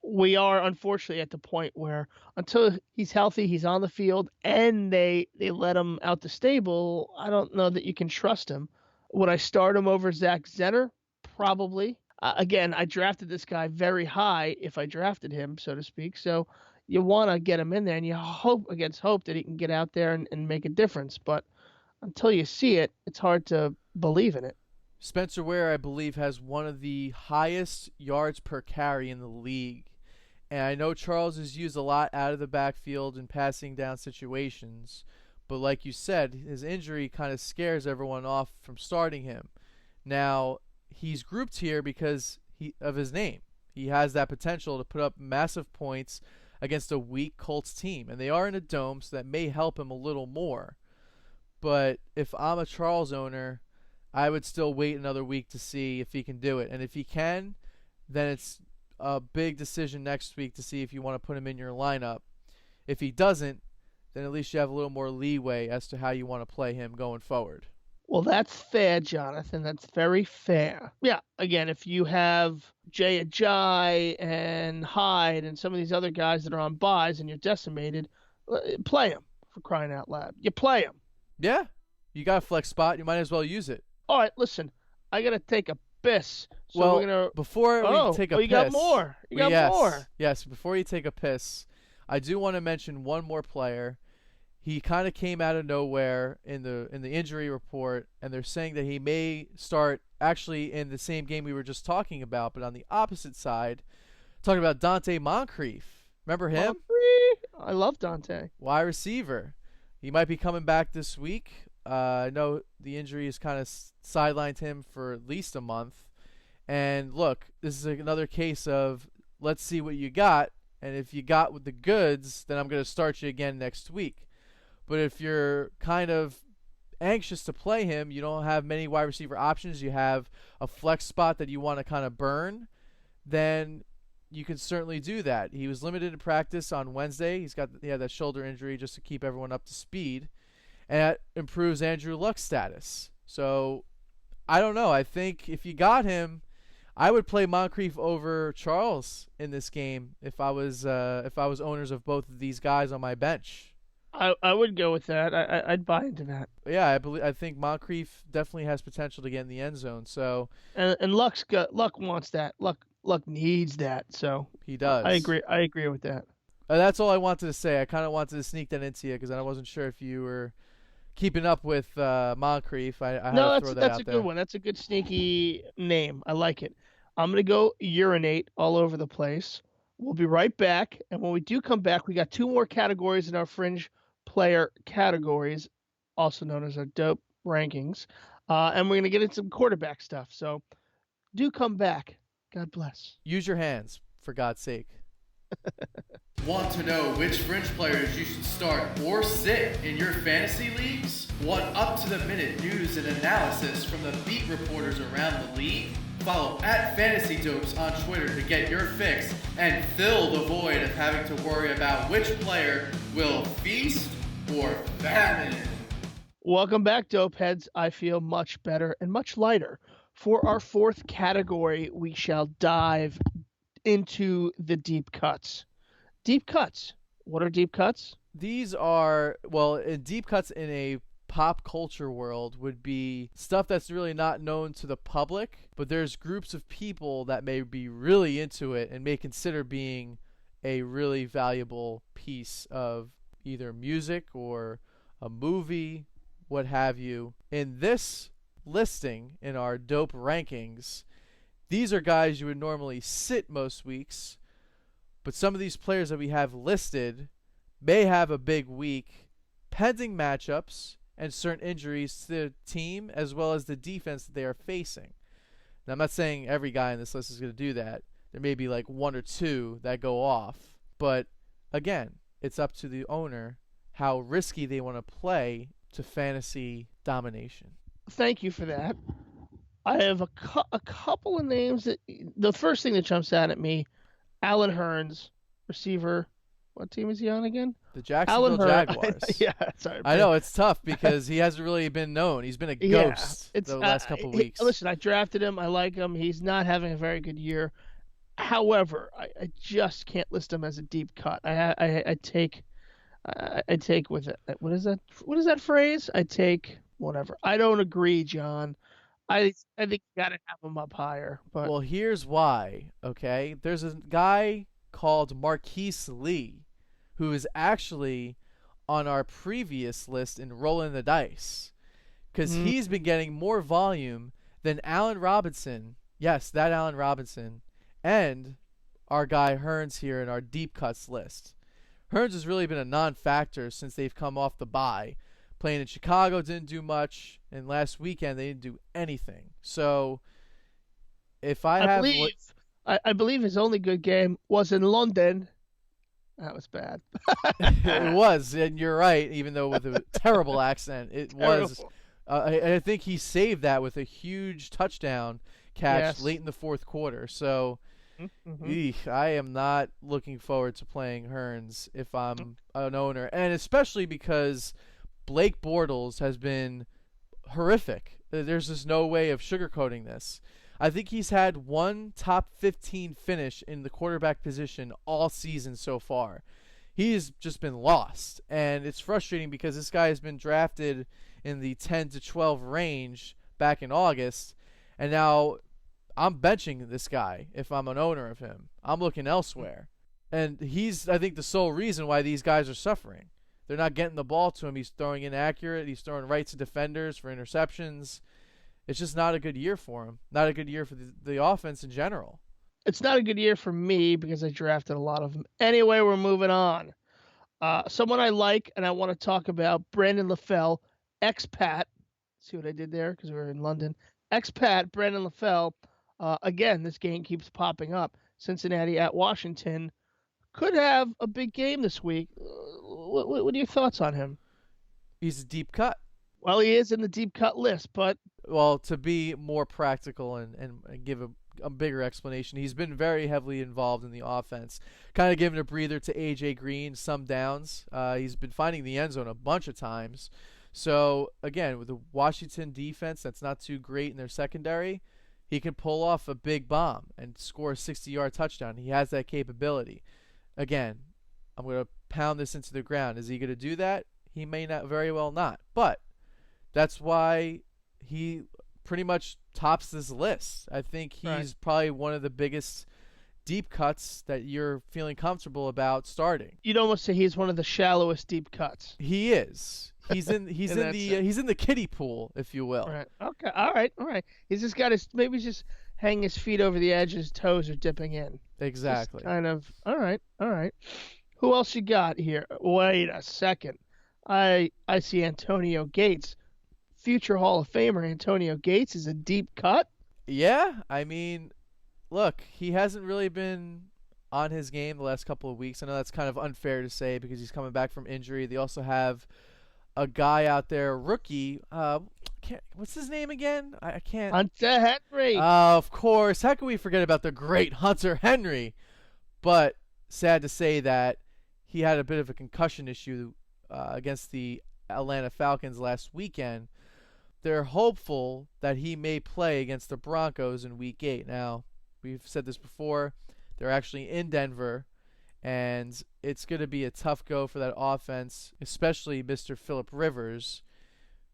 we are unfortunately at the point where until he's healthy, he's on the field, and they let him out the stable. I don't know that you can trust him. Would I start him over Zach Zenner? Probably. Again, I drafted this guy very high if I drafted him, so to speak. So you want to get him in there, and you hope against hope that he can get out there and make a difference. But until you see it, it's hard to believe in it. Spencer Ware, I believe, has one of the highest yards per carry in the league. And I know Charles is used a lot out of the backfield in passing down situations. But like you said, his injury kind of scares everyone off from starting him. Now, he's grouped here because of his name. He has that potential to put up massive points against a weak Colts team. And they are in a dome, so that may help him a little more. But if I'm a Charles owner, I would still wait another week to see if he can do it. And if he can, then it's a big decision next week to see if you want to put him in your lineup. If he doesn't, then at least you have a little more leeway as to how you want to play him going forward. Well, that's fair, Jonathan. That's very fair. Yeah, again, if you have Jay Ajayi and Hyde and some of these other guys that are on buys and you're decimated, play them, for crying out loud. You play them. Yeah, you got a flex spot. You might as well use it. All right, listen, I got to take a piss. So well, we're gonna... before we take a piss. You got more. You got more. Yes, before you take a piss, I do want to mention one more player. He kind of came out of nowhere in the injury report, and they're saying that he may start actually in the same game we were just talking about, but on the opposite side, talking about Dante Moncrief. Remember him? Humphrey. I love Dante. Wide receiver. He might be coming back this week. I know the injury has kind of sidelined him for at least a month. And look, this is another case of let's see what you got. And if you got with the goods, then I'm going to start you again next week. But if you're kind of anxious to play him, you don't have many wide receiver options, you have a flex spot that you want to kind of burn, then you can certainly do that. He was limited in practice on Wednesday. He had that shoulder injury just to keep everyone up to speed, and that improves Andrew Luck's status. So I don't know. I think if you got him, I would play Moncrief over Charles in this game if I was owners of both of these guys on my bench. I would go with that. I'd buy into that. Yeah, I think Moncrief definitely has potential to get in the end zone. So And Luck wants that. Luck needs that. So he does. I agree with that. That's all I wanted to say. I kind of wanted to sneak that into you because I wasn't sure if you were keeping up with Moncrief. I had No, to throw that that's out a there. good one. That's a good sneaky name. I like it. I'm gonna go urinate all over the place. We'll be right back, and when we do come back, we got two more categories in our fringe player categories, also known as our dope rankings, and we're gonna get into some quarterback stuff. So do come back. God bless. Use your hands, for God's sake. Want to know which fringe players you should start or sit in your fantasy leagues? Want up-to-the-minute news and analysis from the beat reporters around the league? Follow at Fantasy Dopes on Twitter to get your fix and fill the void of having to worry about which player will feast or famine. Welcome back, dope heads. I feel much better and much lighter. For our fourth category, we shall dive into the deep cuts. Deep cuts. What are deep cuts? These are, well, deep cuts in a pop culture world would be stuff that's really not known to the public, but there's groups of people that may be really into it and may consider being a really valuable piece of either music or a movie, what have you. In this listing, in our dope rankings, these are guys you would normally sit most weeks, but some of these players that we have listed may have a big week pending matchups and certain injuries to the team as well as the defense that they are facing. Now, I'm not saying every guy in this list is going to do that. There may be like one or two that go off. But again, it's up to the owner how risky they want to play to fantasy domination. Thank you for that. I have a couple of names that the first thing that jumps out at me, Alan Hearns, receiver. What team is he on again? The Jacksonville Jaguars. Yeah, sorry. I know it's tough because he hasn't really been known. He's been a ghost the last couple of weeks. Listen, I drafted him. I like him. He's not having a very good year. However, I just can't list him as a deep cut. I take with it. What is that? What is that phrase? I take whatever. I don't agree, John. I think you got to have him up higher. But well, here's why. Okay, there's a guy called Marquise Lee, who is actually on our previous list in Rolling the Dice, because he's been getting more volume than Allen Robinson. Yes, that Allen Robinson, and our guy Hearns here in our deep cuts list. Hearns has really been a non-factor since they've come off the bye. Playing in Chicago didn't do much, and last weekend they didn't do anything. So if I believe his only good game was in London. That was bad. It was, and you're right, even though with a terrible accent. It was. I think he saved that with a huge touchdown catch late in the fourth quarter. So I am not looking forward to playing Hearns if I'm an owner, and especially because Blake Bortles has been horrific. There's just no way of sugarcoating this. I think he's had one top 15 finish in the quarterback position all season so far. He's just been lost, and it's frustrating because this guy has been drafted in the 10 to 12 range back in August, and now I'm benching this guy if I'm an owner of him. I'm looking elsewhere. And he's, I think, the sole reason why these guys are suffering. They're not getting the ball to him. He's throwing inaccurate. He's throwing right to defenders for interceptions. It's just not a good year for him. Not a good year for the offense in general. It's not a good year for me because I drafted a lot of them. Anyway, we're moving on. Someone I like and I want to talk about, Brandon LaFell, expat. See what I did there? Because we're in London. Expat, Brandon LaFell. Again, this game keeps popping up. Cincinnati at Washington could have a big game this week. What are your thoughts on him? He's a deep cut. Well, he is in the deep cut list, but Well, to be more practical and give a bigger explanation, he's been very heavily involved in the offense, kind of giving a breather to A.J. Green some downs. He's been finding the end zone a bunch of times. So, again, with the Washington defense that's not too great in their secondary, he can pull off a big bomb and score a 60-yard touchdown. He has that capability. Again, I'm going to pound this into the ground. Is he going to do that? He may not, very well not. But that's why he pretty much tops this list. I think he's probably one of the biggest deep cuts that you're feeling comfortable about starting. you'd almost say he's one of the shallowest deep cuts. He is. He's in he's in the kiddie pool, if you will. Right. Okay. All right. All right. He's just got his maybe he's just hanging his feet over the edge. His toes are dipping in. Exactly. Just kind of. All right. All right. Who else you got here? Wait a second. I see Antonio Gates, future Hall of Famer. Antonio Gates is a deep cut. Yeah, I mean, look, he hasn't really been on his game the last couple of weeks. I know that's kind of unfair to say because he's coming back from injury. They also have a guy out there, rookie. What's his name again? I can't. Hunter Henry. Of course. How can we forget about the great Hunter Henry? But sad to say that he had a bit of a concussion issue against the Atlanta Falcons last weekend. They're hopeful that he may play against the Broncos in Week 8. Now, we've said this before. They're actually in Denver, and it's going to be a tough go for that offense, especially Mr. Phillip Rivers,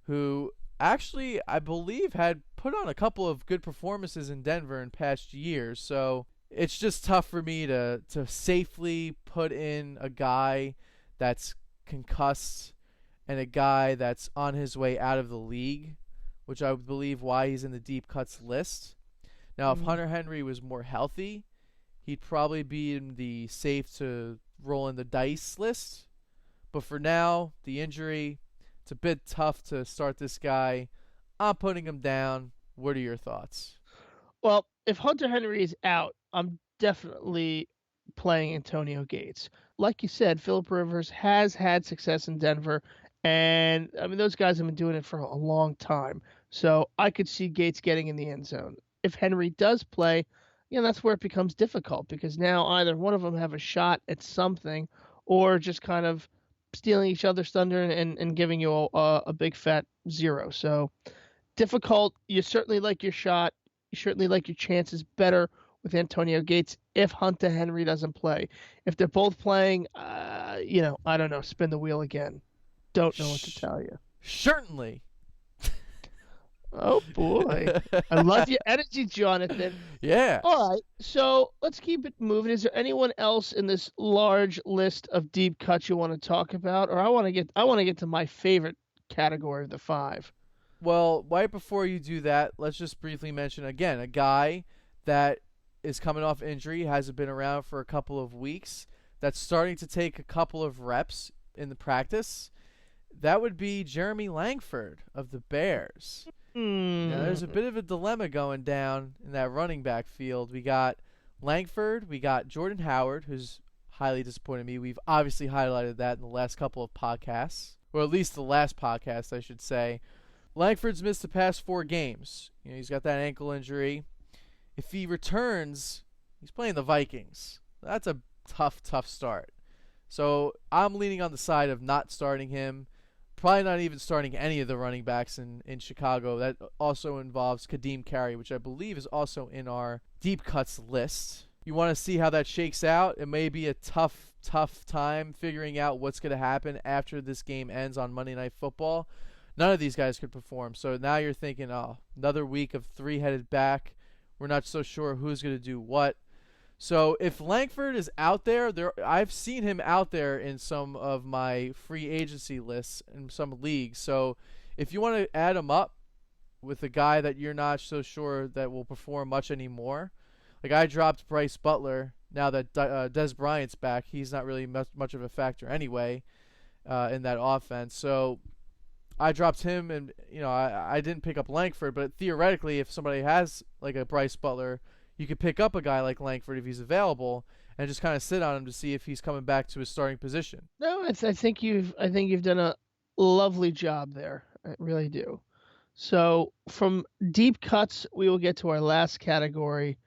who actually, I believe, had put on a couple of good performances in Denver in past years. So it's just tough for me to safely put in a guy that's concussed and a guy that's on his way out of the league, which I believe why he's in the deep cuts list. Now, if Hunter Henry was more healthy, he'd probably be in the safe to roll in the dice list. But for now, the injury, it's a bit tough to start this guy. I'm putting him down. What are your thoughts? Well, if Hunter Henry is out, I'm definitely playing Antonio Gates. Like you said, Phillip Rivers has had success in Denver, and I mean those guys have been doing it for a long time. So I could see Gates getting in the end zone. If Henry does play, that's where it becomes difficult because now either one of them have a shot at something, or just kind of stealing each other's thunder and giving you a big fat zero. So difficult. You certainly like your shot. You certainly like your chances better with Antonio Gates if Hunter Henry doesn't play. If they're both playing, I don't know, spin the wheel again. Don't know what to tell you. Certainly. Oh, boy. I love your energy, Jonathan. Yeah. All right, so let's keep it moving. Is there anyone else in this large list of deep cuts you want to talk about? Or I want to get to my favorite category of the 5. Well, right before you do that, let's just briefly mention again a guy that is coming off injury, hasn't been around for a couple of weeks, that's starting to take a couple of reps in the practice. That would be Jeremy Langford of the Bears. Now, there's a bit of a dilemma going down in that running back field. We got Langford, we got Jordan Howard, who's highly disappointed me. We've obviously highlighted that in the last couple of podcasts, or at least the last podcast, I should say. Langford's missed the past 4 games. He's got that ankle injury. If he returns, he's playing the Vikings. That's a tough start. So I'm leaning on the side of not starting him. Probably not even starting any of the running backs in Chicago. That also involves Kadeem Carey, which I believe is also in our deep cuts list. You want to see how that shakes out. It may be a tough time figuring out what's going to happen after this game ends on Monday Night Football. None of these guys could perform. So now you're thinking, another week of 3-headed back. We're not so sure who's going to do what. So if Langford is out there, I've seen him out there in some of my free agency lists in some leagues. So if you want to add him up with a guy that you're not so sure that will perform much anymore, Like I dropped Bryce Butler now that Des Bryant's back. He's not really much of a factor anyway in that offense. So I dropped him, and I didn't pick up Langford. But theoretically, if somebody has like a Bryce Butler, you could pick up a guy like Langford if he's available, and just kind of sit on him to see if he's coming back to his starting position. No, I think you've done a lovely job there. I really do. So from deep cuts, we will get to our last category,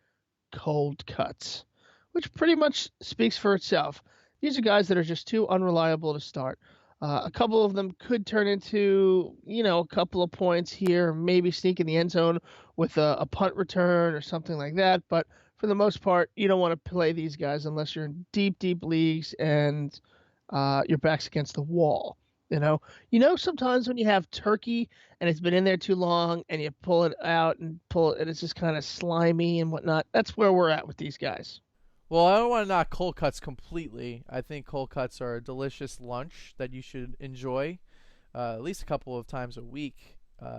cold cuts, which pretty much speaks for itself. These are guys that are just too unreliable to start. A couple of them could turn into, a couple of points here, maybe sneak in the end zone with a punt return or something like that. But for the most part, you don't want to play these guys unless you're in deep, deep leagues and your back's against the wall. Sometimes when you have turkey and it's been in there too long and you pull it out and it's just kind of slimy and whatnot. That's where we're at with these guys. Well, I don't want to knock cold cuts completely. I think cold cuts are a delicious lunch that you should enjoy at least a couple of times a week,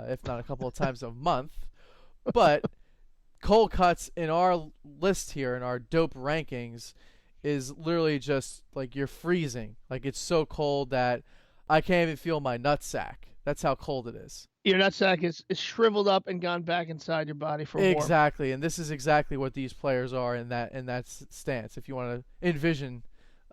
if not a couple of times a month. But cold cuts in our list here, in our dope rankings, is literally just like you're freezing. Like it's so cold that I can't even feel my nutsack. That's how cold it is. Your nutsack is shriveled up and gone back inside your body for warmth. Exactly, and this is exactly what these players are in that stance. If you want to envision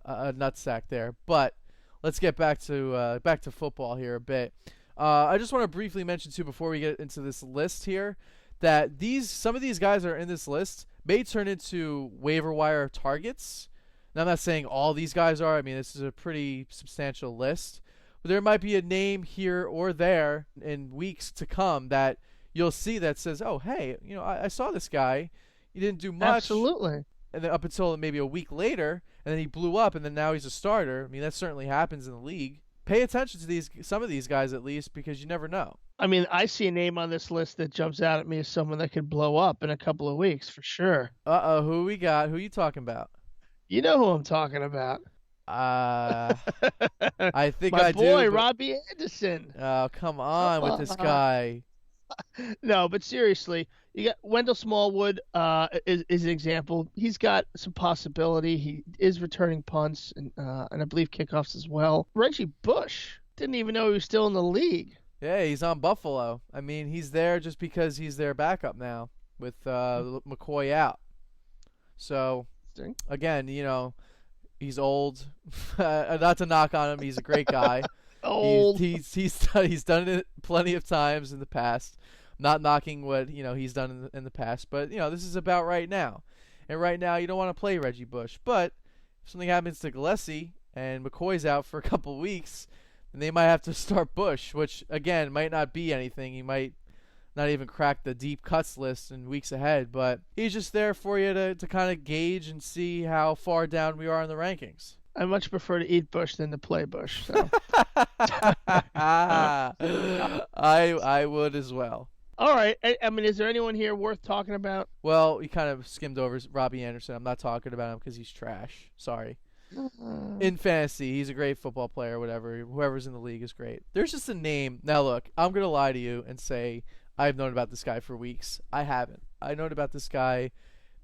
a nutsack there, but let's get back to football here a bit. I just want to briefly mention too before we get into this list here that some of these guys that are in this list may turn into waiver wire targets. Now I'm not saying all these guys are. I mean, this is a pretty substantial list. But there might be a name here or there in weeks to come that you'll see that says, oh, hey, I saw this guy. He didn't do much. Absolutely. And then up until maybe a week later, and then he blew up, and then now he's a starter. I mean, that certainly happens in the league. Pay attention to some of these guys at least, because you never know. I mean, I see a name on this list that jumps out at me as someone that could blow up in a couple of weeks for sure. Uh-oh, who we got? Who you talking about? You know who I'm talking about. I think My I boy, do. Robbie Anderson. Oh, come on with this guy. No, but seriously, you got Wendell Smallwood is an example. He's got some possibility. He is returning punts and I believe kickoffs as well. Reggie Bush didn't even know he was still in the league. Yeah, he's on Buffalo. I mean, he's there just because he's their backup now with McCoy out. So, again, he's old. Not to knock on him, he's a great guy. Old. He's done it plenty of times in the past. Not knocking what he's done in the past, but this is about right now. And right now, you don't want to play Reggie Bush. But if something happens to Gillespie and McCoy's out for a couple weeks, then they might have to start Bush, which again might not be anything. He might not even crack the deep cuts list in weeks ahead, but he's just there for you to kind of gauge and see how far down we are in the rankings. I much prefer to eat Bush than to play Bush. So. I would as well. All right. I mean, is there anyone here worth talking about? Well, we kind of skimmed over Robbie Anderson. I'm not talking about him because he's trash. Sorry. In fantasy, he's a great football player, whatever. Whoever's in the league is great. There's just a name. Now, look, I'm going to lie to you and say I've known about this guy for weeks. I haven't. I known about this guy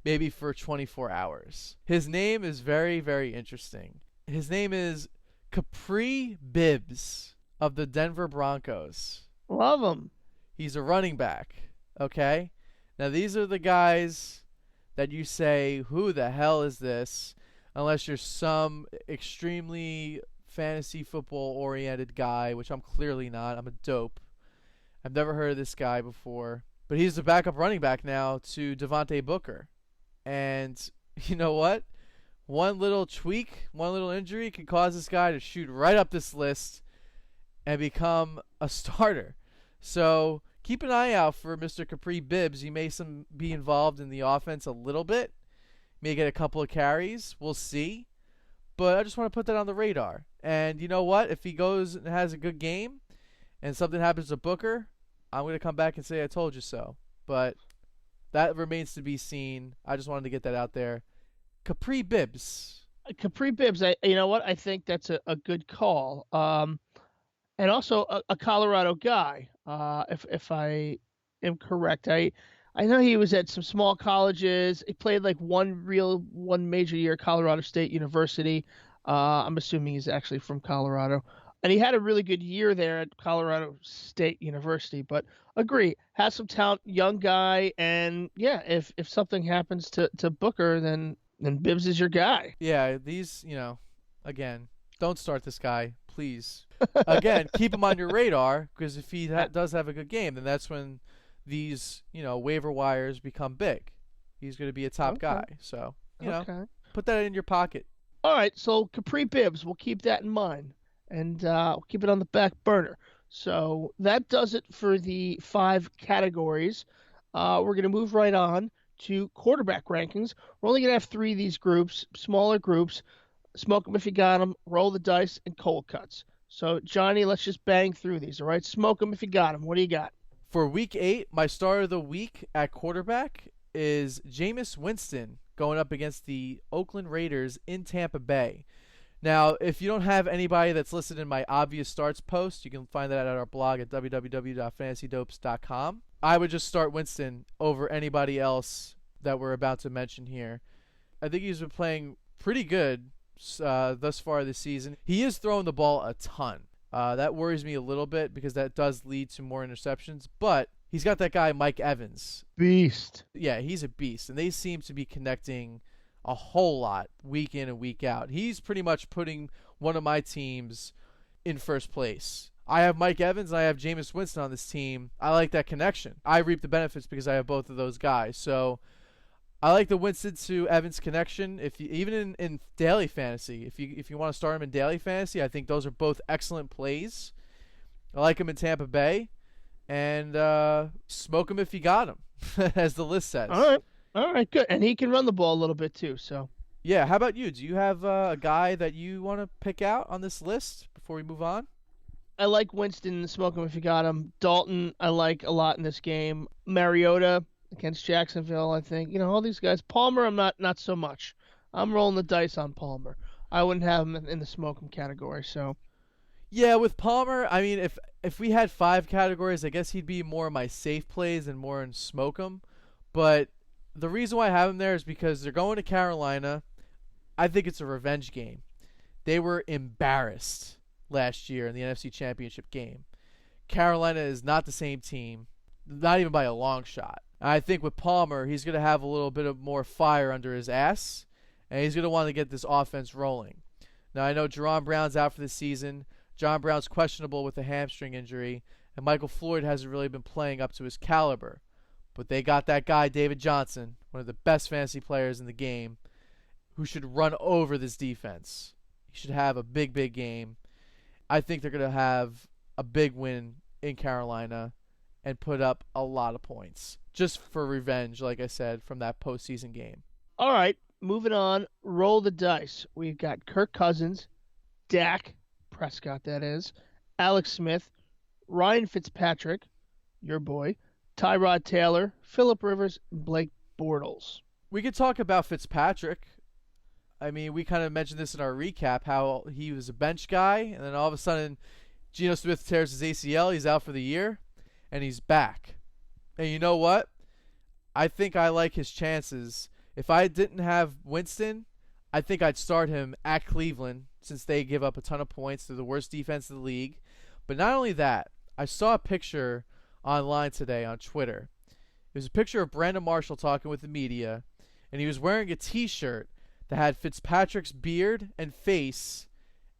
maybe for 24 hours. His name is very, very interesting. His name is Kapri Bibbs of the Denver Broncos. Love him. He's a running back, okay? Now, these are the guys that you say, who the hell is this? Unless you're some extremely fantasy football-oriented guy, which I'm clearly not. I'm a dope. I've never heard of this guy before. But he's the backup running back now to Devontae Booker. And you know what? One little tweak, one little injury can cause this guy to shoot right up this list and become a starter. So keep an eye out for Mr. Kapri Bibbs. He may be involved in the offense a little bit. May get a couple of carries. We'll see. But I just want to put that on the radar. And you know what? If he goes and has a good game and something happens to Booker, I'm going to come back and say I told you so. But that remains to be seen. I just wanted to get that out there. Kapri Bibbs. Kapri Bibbs, you know what? I think that's a good call. And also a Colorado guy, if I am correct. I I know he was at some small colleges. He played like one major year at Colorado State University. I'm assuming he's actually from Colorado. And he had a really good year there at Colorado State University. But agree, has some talent, young guy, and yeah, if something happens to Booker, then Bibbs is your guy. Yeah, these, again, don't start this guy, please. Again, keep him on your radar because if he does have a good game, then that's when these, waiver wires become big. He's going to be a top guy. So, put that in your pocket. All right, so Capri Bibbs, we'll keep that in mind, and we'll keep it on the back burner. So that does it for the 5 categories. We're going to move right on to quarterback rankings. We're only going to have 3 of these groups, smaller groups. Smoke them if you got them, roll the dice, and cold cuts. So, Johnny, let's just bang through these, all right? Smoke them if you got them. What do you got? For week 8, my start of the week at quarterback is Jameis Winston going up against the Oakland Raiders in Tampa Bay. Now, if you don't have anybody that's listed in my obvious starts post, you can find that at our blog at www.fantasydopes.com. I would just start Winston over anybody else that we're about to mention here. I think he's been playing pretty good thus far this season. He is throwing the ball a ton. That worries me a little bit because that does lead to more interceptions, but he's got that guy Mike Evans. Beast. Yeah, he's a beast, and they seem to be connecting a whole lot week in and week out. He's pretty much putting one of my teams in first place. I have Mike Evans and I have Jameis Winston on this team. I like that connection. I reap the benefits because I have both of those guys. So I like the Winston to Evans connection. If you, even in daily fantasy, if you want to start him in daily fantasy, I think those are both excellent plays. I like him in Tampa Bay, and smoke him if you got him, as the list says. All right, good. And he can run the ball a little bit too. So yeah, how about you? Do you have a guy that you want to pick out on this list before we move on? I like Winston. Smoke him if you got him. Dalton, I like a lot in this game. Mariota against Jacksonville, I think. All these guys. Palmer, I'm not so much. I'm rolling the dice on Palmer. I wouldn't have him in the smoke him category. So yeah, with Palmer, I mean, if we had 5 categories, I guess he'd be more of my safe plays and more in smoke him. But the reason why I have him there is because they're going to Carolina. I think it's a revenge game. They were embarrassed last year in the NFC Championship game. Carolina is not the same team, not even by a long shot. I think with Palmer, he's going to have a little bit of more fire under his ass, and he's going to want to get this offense rolling. Now, I know Jerron Brown's out for the season. John Brown's questionable with a hamstring injury, and Michael Floyd hasn't really been playing up to his caliber. But they got that guy, David Johnson, one of the best fantasy players in the game, who should run over this defense. He should have a big, big game. I think they're going to have a big win in Carolina and put up a lot of points just for revenge, like I said, from that postseason game. All right, moving on. Roll the dice. We've got Kirk Cousins, Dak Prescott, that is, Alex Smith, Ryan Fitzpatrick, your boy, Tyrod Taylor, Phillip Rivers, and Blake Bortles. We could talk about Fitzpatrick. I mean, we kind of mentioned this in our recap, how he was a bench guy, and then all of a sudden, Geno Smith tears his ACL, he's out for the year, and he's back. And you know what? I think I like his chances. If I didn't have Winston, I think I'd start him at Cleveland, since they give up a ton of points. They're the worst defense in the league. But not only that, I saw a picture online today on Twitter. It was a picture of Brandon Marshall talking with the media, and he was wearing a T-shirt that had Fitzpatrick's beard and face,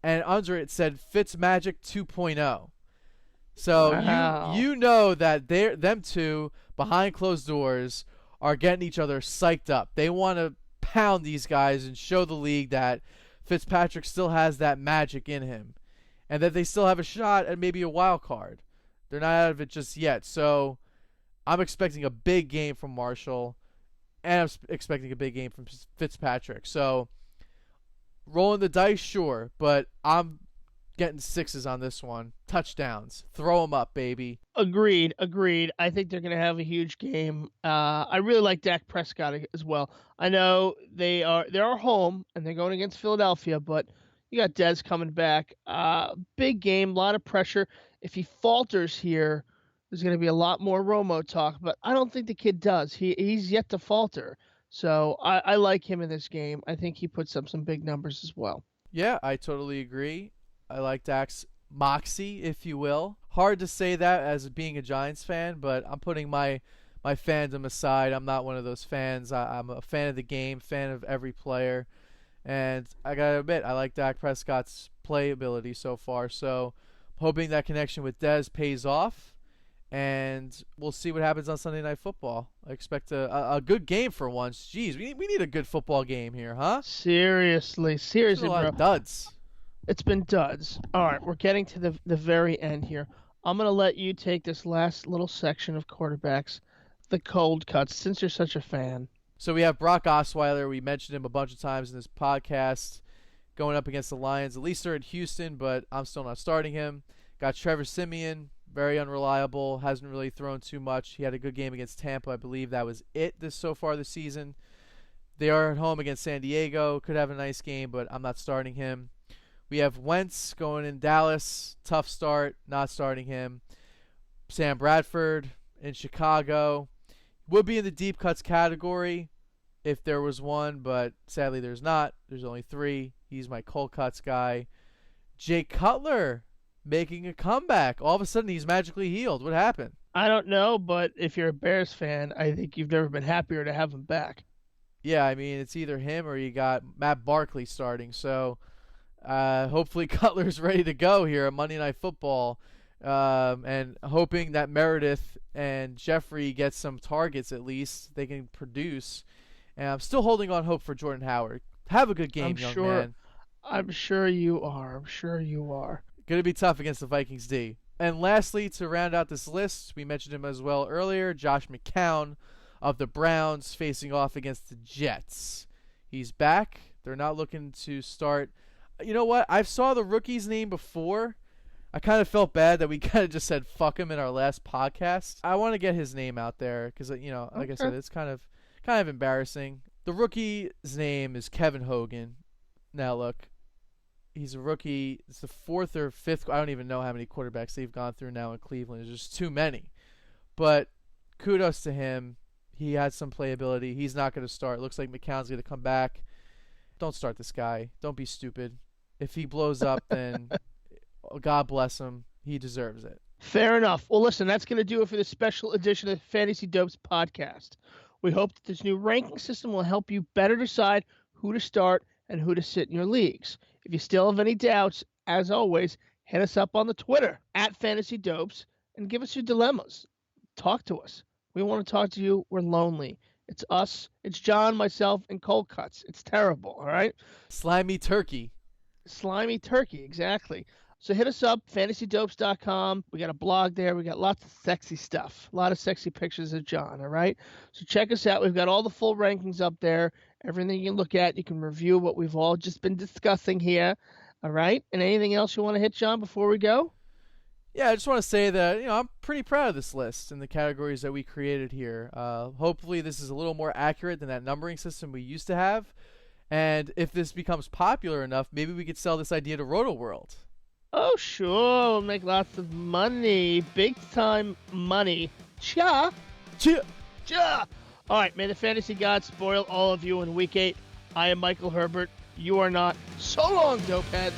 and under it said Fitzmagic 2.0. So wow. you know that them two behind closed doors are getting each other psyched up. They want to pound these guys and show the league that Fitzpatrick still has that magic in him, and that they still have a shot at maybe a wild card. They're not out of it just yet. So I'm expecting a big game from Marshall, and I'm expecting a big game from Fitzpatrick. So rolling the dice, sure, but I'm getting 6s on this one. Touchdowns. Throw them up, baby. Agreed. I think they're going to have a huge game. I really like Dak Prescott as well. I know they are home, and they're going against Philadelphia, but you got Dez coming back. Big game, a lot of pressure. If he falters here, There's going to be a lot more Romo talk, but I don't think the kid does. He's yet to falter. So I like him in this game. I think he puts up some big numbers as well. Yeah, I totally agree. I like Dak's moxie, if you will. Hard to say that as being a Giants fan, but I'm putting my fandom aside. I'm not one of those fans. I'm a fan of the game, fan of every player. And I got to admit, I like Dak Prescott's playability so far. So hoping that connection with Dez pays off. And we'll see what happens on Sunday Night Football. I expect a good game for once. Jeez, we need a good football game here, huh? Seriously, It's been a lot bro. of duds. It's been duds. All right, we're getting to the very end here. I'm going to let you take this last little section of quarterbacks, the cold cuts, since you're such a fan. So we have Brock Osweiler. We mentioned him a bunch of times in this podcast, going up against the Lions. At least they're in Houston, but I'm still not starting him. Got Trevor Siemian, very unreliable, hasn't really thrown too much. He had a good game against Tampa. I believe that was it so far this season. They are at home against San Diego. Could have a nice game, but I'm not starting him. We have Wentz going in Dallas. Tough start, not starting him. Sam Bradford in Chicago. Would be in the deep cuts category if there was one, but sadly there's not. There's only 3. He's my cold cuts guy. Jay Cutler making a comeback. All of a sudden he's magically healed. What happened? I don't know, but if you're a Bears fan, I think you've never been happier to have him back. Yeah, I mean, it's either him or you got Matt Barkley starting. So hopefully Cutler's ready to go here at Monday Night Football. And hoping that Meredith and Jeffrey get some targets at least. They can produce. And I'm still holding on hope for Jordan Howard. Have a good game, young man. I'm sure you are. Going to be tough against the Vikings D. And lastly, to round out this list, we mentioned him as well earlier, Josh McCown of the Browns facing off against the Jets. He's back. They're not looking to start. You know what? I saw the rookie's name before. I kind of felt bad that we kind of just said fuck him in our last podcast. I want to get his name out there because, like I said, it's kind of embarrassing. The rookie's name is Kevin Hogan. Now, look. He's a rookie. It's the 4th or 5th. I don't even know how many quarterbacks they've gone through now in Cleveland. There's just too many. But kudos to him. He has some playability. He's not going to start. Looks like McCown's going to come back. Don't start this guy. Don't be stupid. If he blows up, then God bless him. He deserves it. Fair enough. Well, listen, that's going to do it for this special edition of the Fantasy Dopes podcast. We hope that this new ranking system will help you better decide who to start and who to sit in your leagues. If you still have any doubts, as always, hit us up on the Twitter @FantasyDopes and give us your dilemmas. Talk to us. We want to talk to you. We're lonely. It's us. It's John, myself, and Cold Cuts. It's terrible, all right? Slimy turkey. Slimy turkey, exactly. So hit us up, fantasydopes.com. We got a blog there. We got lots of sexy stuff. A lot of sexy pictures of John, all right? So check us out. We've got all the full rankings up there. Everything you can look at. You can review what we've all just been discussing here, all right? And anything else you want to hit, John, before we go? Yeah, I just want to say that, I'm pretty proud of this list and the categories that we created here. Hopefully this is a little more accurate than that numbering system we used to have. And if this becomes popular enough, maybe we could sell this idea to Roto World. Oh, sure. We'll make lots of money. Big time money. Cha. Cheer. Cha. All right, may the fantasy gods spoil all of you in Week 8. I am Michael Herbert. You are not. So long, dope heads.